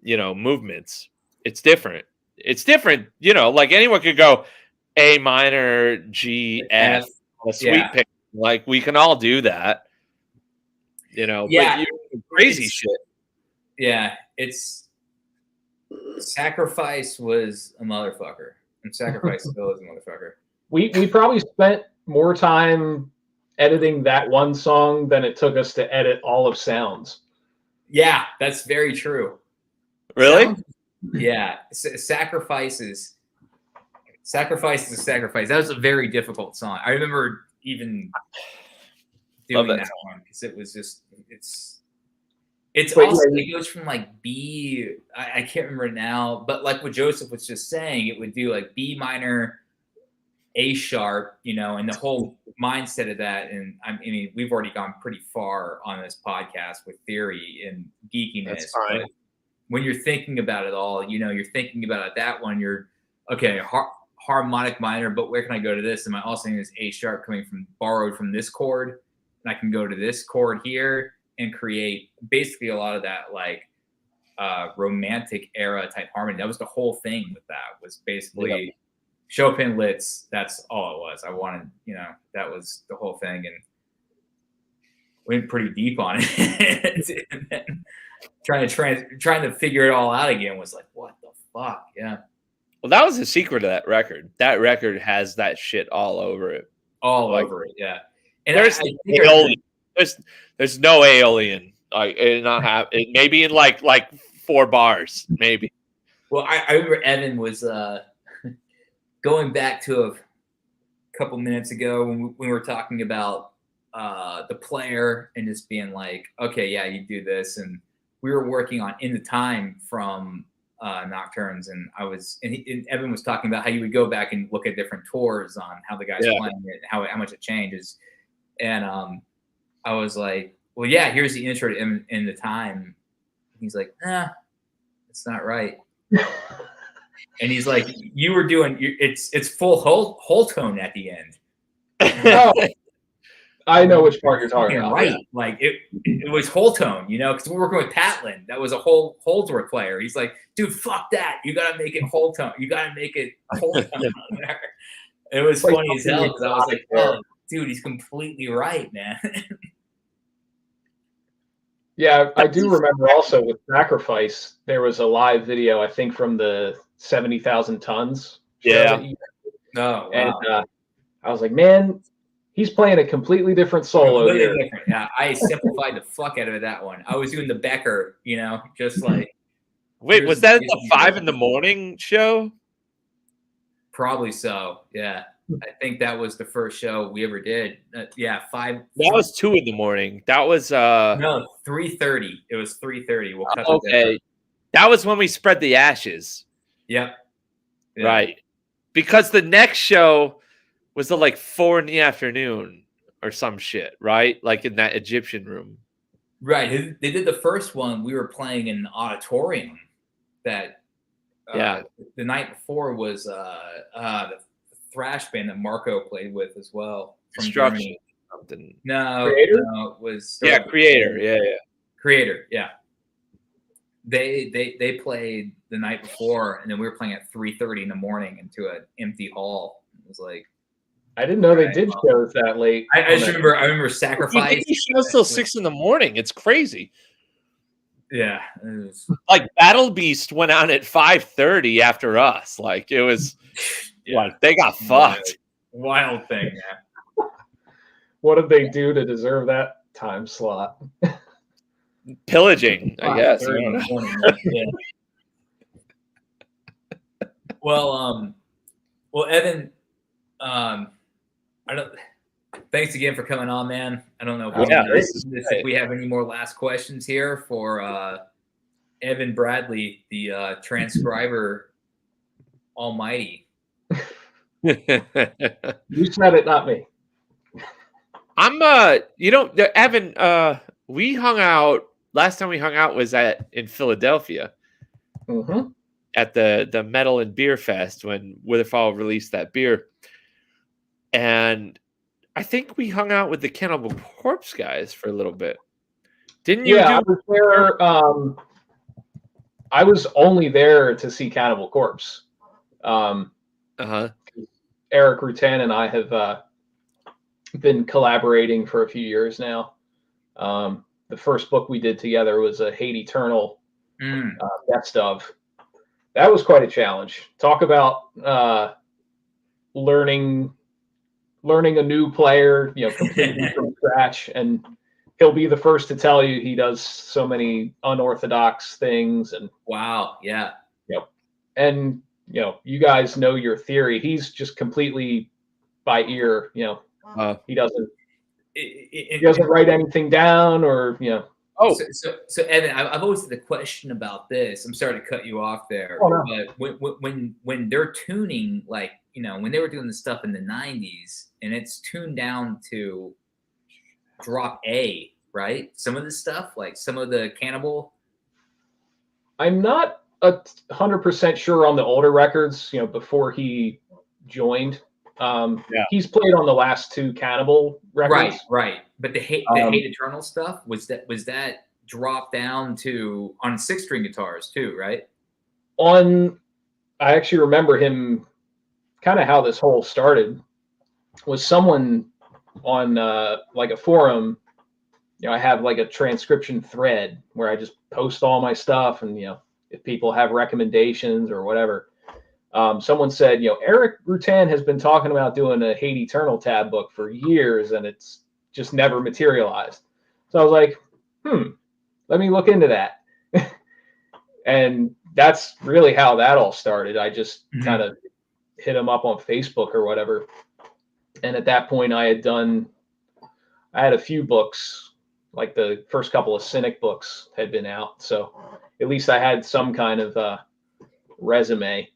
S3: you know, movements, it's different. It's different, you know, like anyone could go A minor, G, F, a sweep pick. Like we can all do that, you know, but you crazy shit.
S2: Yeah, it's Sacrifice was a motherfucker, and Sacrifice still is a motherfucker.
S1: We probably spent more time editing that one song than it took us to edit all of Sounds.
S2: Yeah, that's very true.
S3: Really?
S2: Sounds, yeah, Sacrifice is a sacrifice. That was a very difficult song. I remember even doing that one because it was just It's also it goes from like B, I can't remember now, but like what Joseph was just saying, it would do like B minor, A sharp, you know, and the whole mindset of that. And I mean, we've already gone pretty far on this podcast with theory and geekiness. But when you're thinking about it all, you know, you're thinking about it that one, you're okay, harmonic minor, but where can I go to this? Am I also saying this A sharp coming from borrowed from this chord? And I can go to this chord here and create basically a lot of that like romantic era type harmony. That was the whole thing with that, was basically Chopin Litz. That's all it was. I wanted, you know, that was the whole thing, and went pretty deep on it. And then trying to figure it all out again was like, what the fuck? Yeah.
S3: Well, that was the secret of that record. That record has that shit all over it.
S2: All over it, yeah. And
S3: there's no Aeolian. Like it not have it maybe in like 4 bars, maybe.
S2: Well, I remember Evan was going back to a couple minutes ago when we were talking about the player and just being like, okay, yeah, you do this, and we were working on In the Time from Nocturnes, and Evan was talking about how you would go back and look at different tours on how the guys playing it, how much it changes, and I was like, well, yeah, here's the intro to In the Time. He's like, nah, it's not right. And he's like, you were doing it's full whole tone at the end.
S1: Oh, I know which part you're talking about.
S2: Right. Yeah. Like it was whole tone, you know, because we're working with Patlin. That was a whole Holdsworth player. He's like, dude, fuck that. You gotta make it whole tone. You gotta make it whole tone on there. It was funny as hell because I was like, oh, dude, he's completely right, man.
S1: Yeah, I do remember also with Sacrifice, there was a live video, I think, from the 70,000 Tons.
S3: Yeah.
S2: Wow.
S1: And I was like, man, he's playing a completely different solo here.
S2: Different. Yeah, I simplified the fuck out of that one. I was doing the Becker, you know, just like.
S3: Wait, was that the 5 a.m. show?
S2: Probably so, yeah. I think that was the first show we ever did. 5.
S3: That was 2 a.m. That was
S2: no, 3:30. It was 3:30. We'll cut
S3: okay. That was when we spread the ashes.
S2: Yep. Yeah.
S3: Right. Because the next show was at like 4 p.m. or some shit, right? Like in that Egyptian room.
S2: Right. They did the first one. We were playing in an auditorium that the night before was the thrash band that Marco played with as well.
S3: Destruction.
S2: Something. No,
S1: Creator?
S2: No, it was
S3: Creator. Yeah.
S2: Creator, yeah. They played the night before, and then we were playing at 3:30 in the morning into an empty hall. It was like,
S1: I didn't know they did shows that late.
S2: I remember Sacrifice.
S3: You shows till 6 a.m. It's crazy.
S2: Yeah,
S3: like Battle Beast went on at 5:30 after us. Like it was, like they got fucked.
S2: Wild thing, man.
S1: What did they do to deserve that time slot?
S3: Pillaging, I guess.
S2: Yeah. Well, Evan, I don't. Thanks again for coming on, man. I don't know if we have any more last questions here for Evan Bradley, the transcriber almighty.
S1: You said it, not me.
S3: I'm Evan, we hung out last time we hung out was in Philadelphia
S1: Mm-hmm.
S3: at the Metal and Beer Fest when Witherfall released that beer. And I think we hung out with the Cannibal Corpse guys for a little bit. Didn't you?
S1: Yeah, I was there. I was only there to see Cannibal Corpse. Eric
S3: Rutan
S1: and I have been collaborating for a few years now. The first book we did together was a Hate Eternal best of. That was quite a challenge. Talk about learning a new player, completely from scratch, and he'll be the first to tell you he does so many unorthodox things. And
S2: wow, yeah,
S1: and you guys know your theory. He's just completely by ear. He doesn't write anything down, or
S2: Oh, so Evan, I've always had the question about this. I'm sorry to cut you off there, but when they're tuning, like when they were doing the stuff in the '90s, and it's tuned down to drop A, right? Some of the stuff, like some of the Cannibal.
S1: I'm not 100% sure on the older records. Before he joined, he's played on the last two Cannibal records,
S2: right. But the Hate Eternal stuff was that dropped down to on 6-string guitars too, right?
S1: I actually remember him. Kind of how this whole started was someone on like a forum. I have like a transcription thread where I just post all my stuff, and if people have recommendations or whatever. Someone said, Eric Rutan has been talking about doing a Hate Eternal tab book for years, and it's just never materialized. So I was like, let me look into that. And that's really how that all started. I just kind of hit him up on Facebook or whatever. And at that point I had a few books, like the first couple of Cynic books had been out. So at least I had some kind of resume.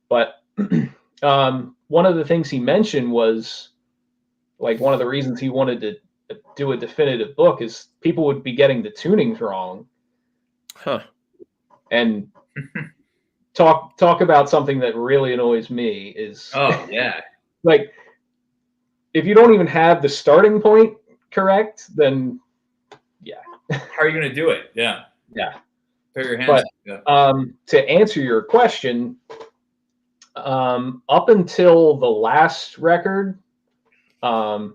S1: But one of the things he mentioned was, like, one of the reasons he wanted to do a definitive book is people would be getting the tunings wrong. And talk about something that really annoys me is, like, if you don't even have the starting point correct, then
S2: how are you going to do it? Yeah. Put your hands
S1: up. To answer your question, up until the last record, why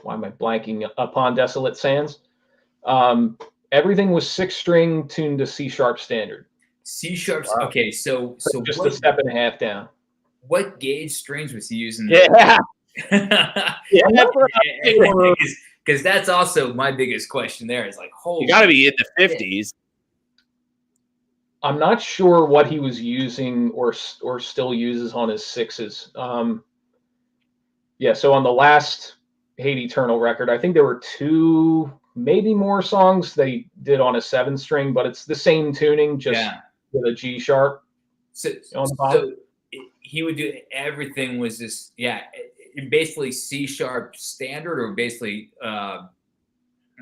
S1: am I blanking? Upon Desolate Sands, everything was 6-string tuned to C sharp standard.
S2: C sharp. Wow. Okay, so
S1: just a step and a half down.
S2: What gauge strings was he using?
S3: Yeah.
S2: Because that's also my biggest question. There is like, holy,
S3: you got to be in the 50s.
S1: I'm not sure what he was using or still uses on his 6s. So on the last Hate Eternal record, I think there were 2, maybe more songs they did on a 7-string, but it's the same tuning, just with a G sharp.
S2: So he would do everything was just basically C sharp standard, or basically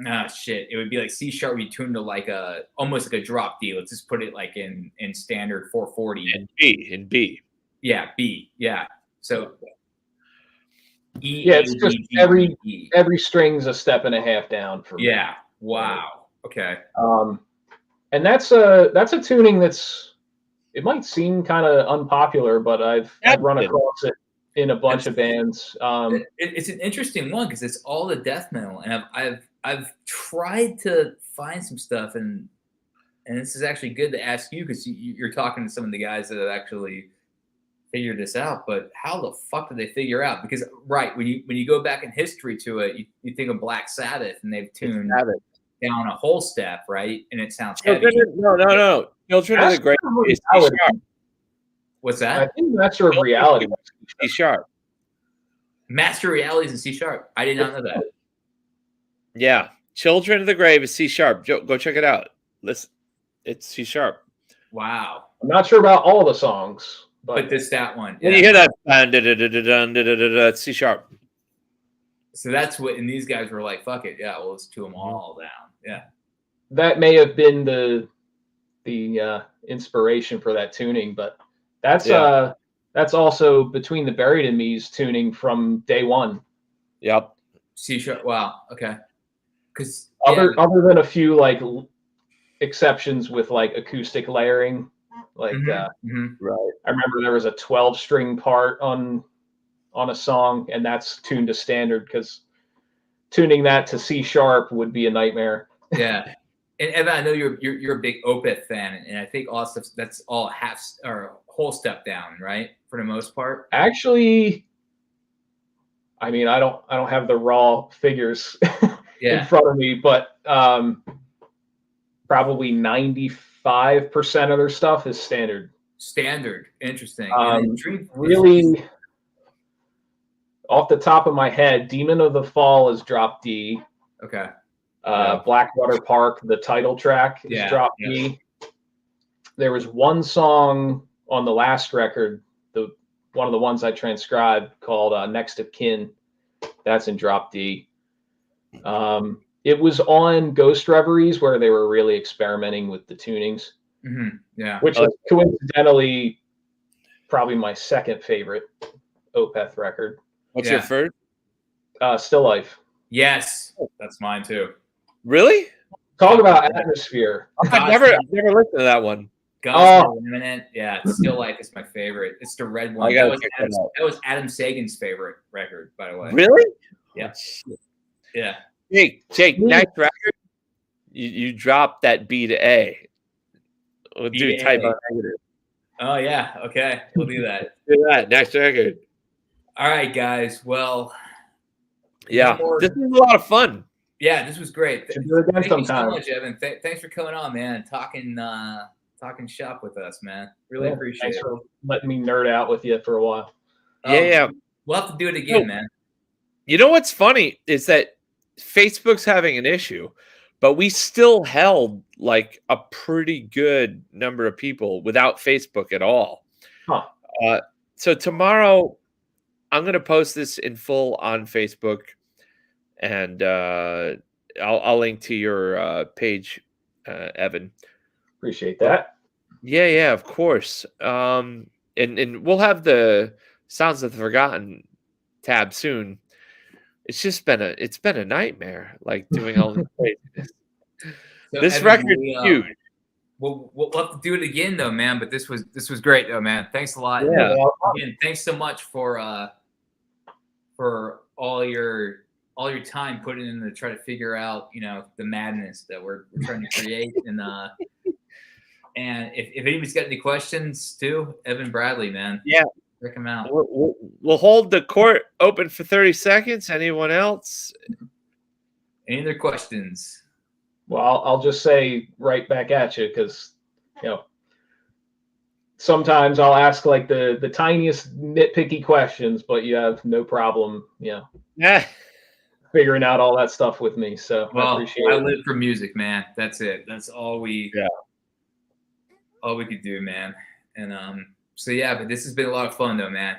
S2: it would be like C sharp be tuned to like almost like a drop D. Let's just put it like in standard 440.
S3: In B.
S2: Yeah, B. Yeah. So
S1: E. Yeah, it's just every string's a step and a half down for me.
S2: Yeah. Wow. Okay.
S1: And that's a tuning it might seem kind of unpopular, but I've run across it in a bunch of bands.
S2: It's an interesting one because it's all the death metal, and I've tried to find some stuff, and this is actually good to ask you because you're talking to some of the guys that have actually figured this out. But how the fuck did they figure out? Because when you go back in history to it, you think of Black Sabbath, and they've tuned down a whole step, right? And it sounds heavy.
S3: No. Children of the Grave is C sharp.
S2: What's that?
S1: I think Master of Reality is
S3: C sharp.
S2: Master of Reality is in C sharp. I did not know that.
S3: Yeah. Children of the Grave is C sharp. Go check it out. It's C sharp.
S2: Wow.
S1: I'm not sure about all the songs,
S2: But that one.
S3: When you hear that, it's C sharp.
S2: So that's what, and these guys were like, "Fuck it, yeah, we'll just do them all down." Yeah,
S1: that may have been the inspiration for that tuning, but that's also Between the Buried and Me's tuning from day one.
S3: Yep.
S2: C sharp. Wow. Okay. Because
S1: other than a few like exceptions with like acoustic layering, like
S3: right.
S1: I remember there was a 12-string part on a song, and that's tuned to standard because tuning that to C sharp would be a nightmare.
S2: Yeah. And Evan, I know you're a big Opeth fan, and I think all stuff that's all half or whole step down, right? For the most part.
S1: Actually, I mean, I don't have the raw figures in front of me, but probably 95% of their stuff is standard.
S2: Standard, interesting.
S1: Really, off the top of my head, Demon of the Fall is drop D.
S2: Okay.
S1: Blackwater Park, the title track, is drop D. There was one song on the last record, one of the ones I transcribed, called Next of Kin. That's in drop D. It was on Ghost Reveries where they were really experimenting with the tunings.
S2: Mm-hmm. Yeah.
S1: Which is coincidentally probably my second favorite Opeth record.
S3: What's your first?
S1: Still Life.
S2: Yes, that's mine too.
S3: Really?
S1: Talk about atmosphere.
S3: I've never listened to that one.
S2: Imminent. Yeah, Still Life is my favorite. It's the red one. That was Adam Sagan's favorite record, by the way.
S3: Really?
S2: Yeah. Yeah.
S3: Jake, next record, you drop that B to A. We'll do type on negative.
S2: Oh yeah. Okay. We'll do that.
S3: Do that next record.
S2: All right, guys. Well.
S3: Yeah. This was a lot of fun.
S2: Yeah, this was great.
S1: Thank you so
S2: much, Evan. Thanks for coming on, man, and talking shop with us, man. Really appreciate it.
S1: Thanks for letting me nerd out with you for a while.
S3: Yeah.
S2: We'll have to do it again, man.
S3: You know what's funny is that Facebook's having an issue, but we still held like a pretty good number of people without Facebook at all.
S1: Huh.
S3: So tomorrow I'm going to post this in full on Facebook, and I'll link to your page, Evan.
S1: Appreciate that.
S3: Yeah, of course. And we'll have the Sounds of the Forgotten tab soon. It's just been a nightmare, like doing all this craziness. So this record is huge.
S2: We'll have to do it again though, man. But this was great though, man. Thanks a lot.
S3: Yeah.
S2: Again, thanks so much for all your time putting in to try to figure out, the madness that we're trying to create. And if anybody's got any questions too, Evan Bradley, man.
S3: Yeah.
S2: Check him out.
S3: We'll hold the court open for 30 seconds. Anyone else?
S2: Any other questions?
S1: Well, I'll just say right back at you because, sometimes I'll ask like the tiniest nitpicky questions, but you have no problem, figuring out all that stuff with me. So I appreciate it.
S2: I live for music, man. That's it. That's all we could do, man. And so yeah, but this has been a lot of fun though, man.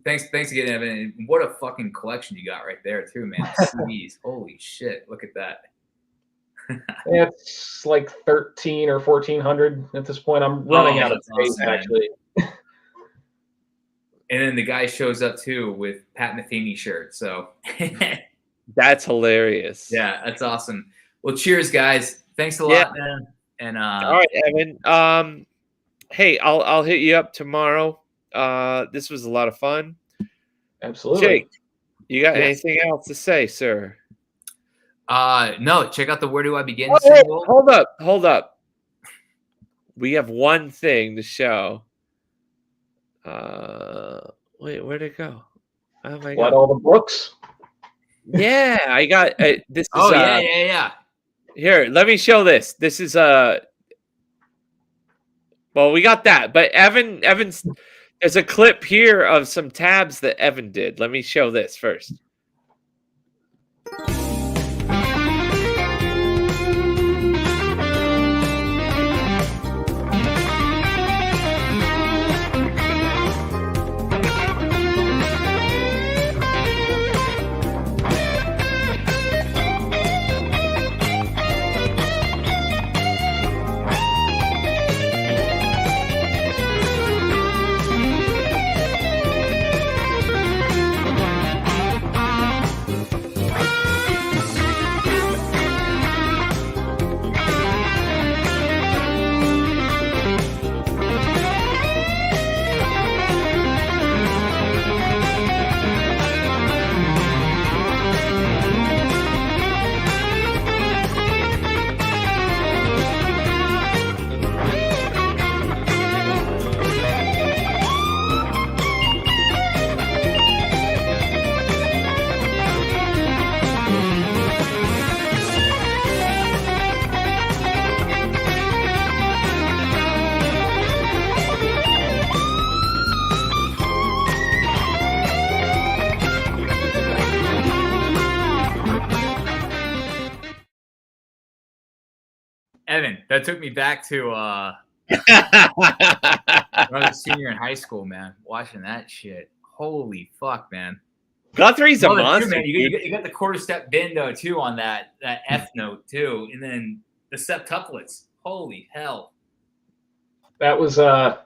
S2: Thanks again, Evan. And what a fucking collection you got right there too, man. CDs. Holy shit. Look at that.
S1: It's like 1,300 or 1,400 at this point. I'm running out of space, actually.
S2: And then the guy shows up too with Pat Metheny shirt. So
S3: that's hilarious.
S2: Yeah, that's awesome. Well, cheers, guys. Thanks a lot, man. And
S3: all right, Evan. Hey, I'll hit you up tomorrow. This was a lot of fun.
S1: Absolutely.
S3: Jake, you got anything else to say, sir?
S2: No, check out the Where Do I Begin
S3: single. Hold up. We have one thing to show. Wait, where'd it go? Oh my God.
S1: All the books?
S3: Yeah, I got this.
S2: Yeah.
S3: Here, let me show this. This is well, we got that, but Evan's there's a clip here of some tabs that Evan did. Let me show this first.
S2: Evan, that took me back to when I was a senior in high school, man. Watching that shit. Holy fuck, man.
S3: Guthrie's a monster.
S2: Too, man. You got the quarter step bendo too on that F note too, and then the septuplets. Holy hell.
S1: That was I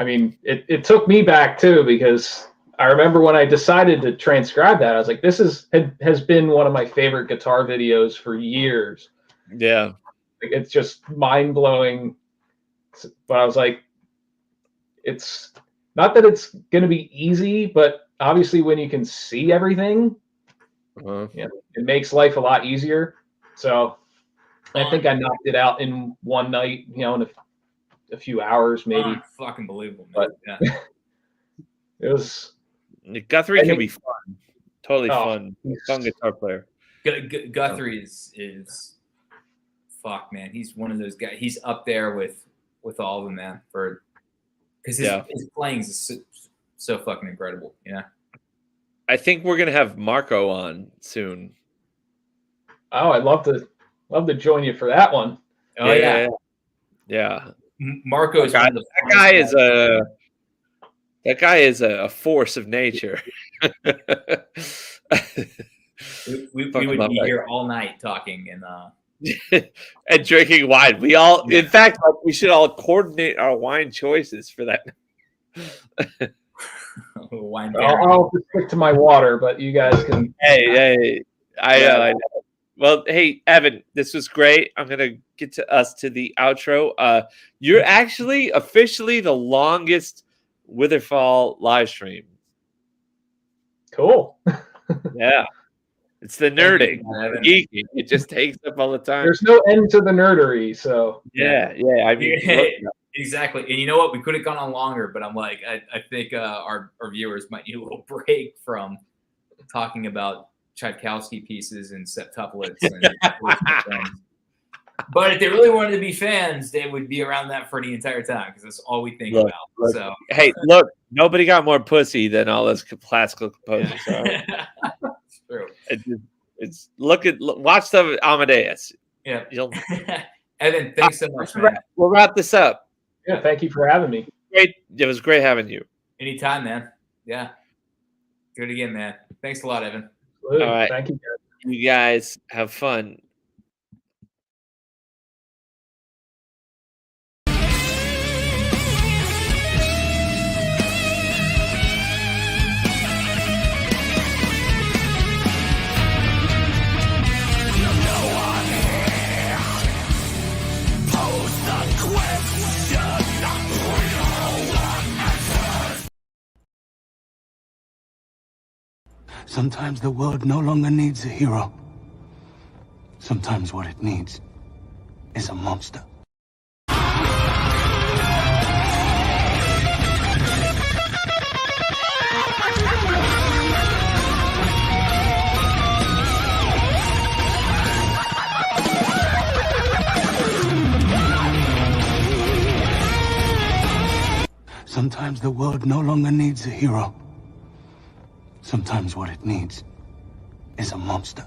S1: mean, it took me back too, because I remember when I decided to transcribe that, I was like, this has been one of my favorite guitar videos for years.
S3: Yeah.
S1: Like, it's just mind blowing. But I was like, it's not that it's going to be easy, but obviously when you can see everything, it makes life a lot easier. So I think I knocked it out in one night, in a few hours, maybe.
S2: Fucking believable, man. But
S1: it was.
S3: Guthrie can be fun. Totally fun. Fun guitar player.
S2: Guthrie is fuck, man. He's one of those guys. He's up there with all of them, man. Because his playing is so fucking incredible. Yeah.
S3: I think we're gonna have Marco on soon.
S1: Oh, I'd love to join you for that one.
S2: Oh
S3: yeah.
S2: Marco is
S3: that guy is a force of nature.
S2: we would be here all night talking
S3: and drinking wine. In fact, we should all coordinate our wine choices for that.
S2: Wine.
S1: I'll just stick to my water, but you guys can.
S3: Hey, I know. Well, hey, Evan, this was great. I'm gonna get to the outro. You're actually officially the longest Witherfall live stream.
S1: Cool.
S3: Yeah. It's the nerding, geeking. It just takes up all the time.
S1: There's no end to the nerdery, so
S3: yeah. I mean,
S2: exactly. And you know what? We could have gone on longer, but I'm like, I think our viewers might need a little break from talking about Tchaikovsky pieces and septuplets. But if they really wanted to be fans, they would be around that for the entire time, because that's all we think about. So
S3: hey, look, nobody got more pussy than all those classical composers.
S2: Yeah. True.
S3: Watch the Amadeus.
S2: Yeah. Evan, thanks so much, man.
S3: We'll wrap this up.
S1: Yeah, thank you for having me.
S3: Great. It was great having you.
S2: Anytime, man. Yeah. Do it again, man. Thanks a lot, Evan.
S1: All right. Thank you, guys.
S3: You guys have fun.
S4: Sometimes the world no longer needs a hero. Sometimes what it needs is a monster. Sometimes the world no longer needs a hero. Sometimes what it needs is a monster.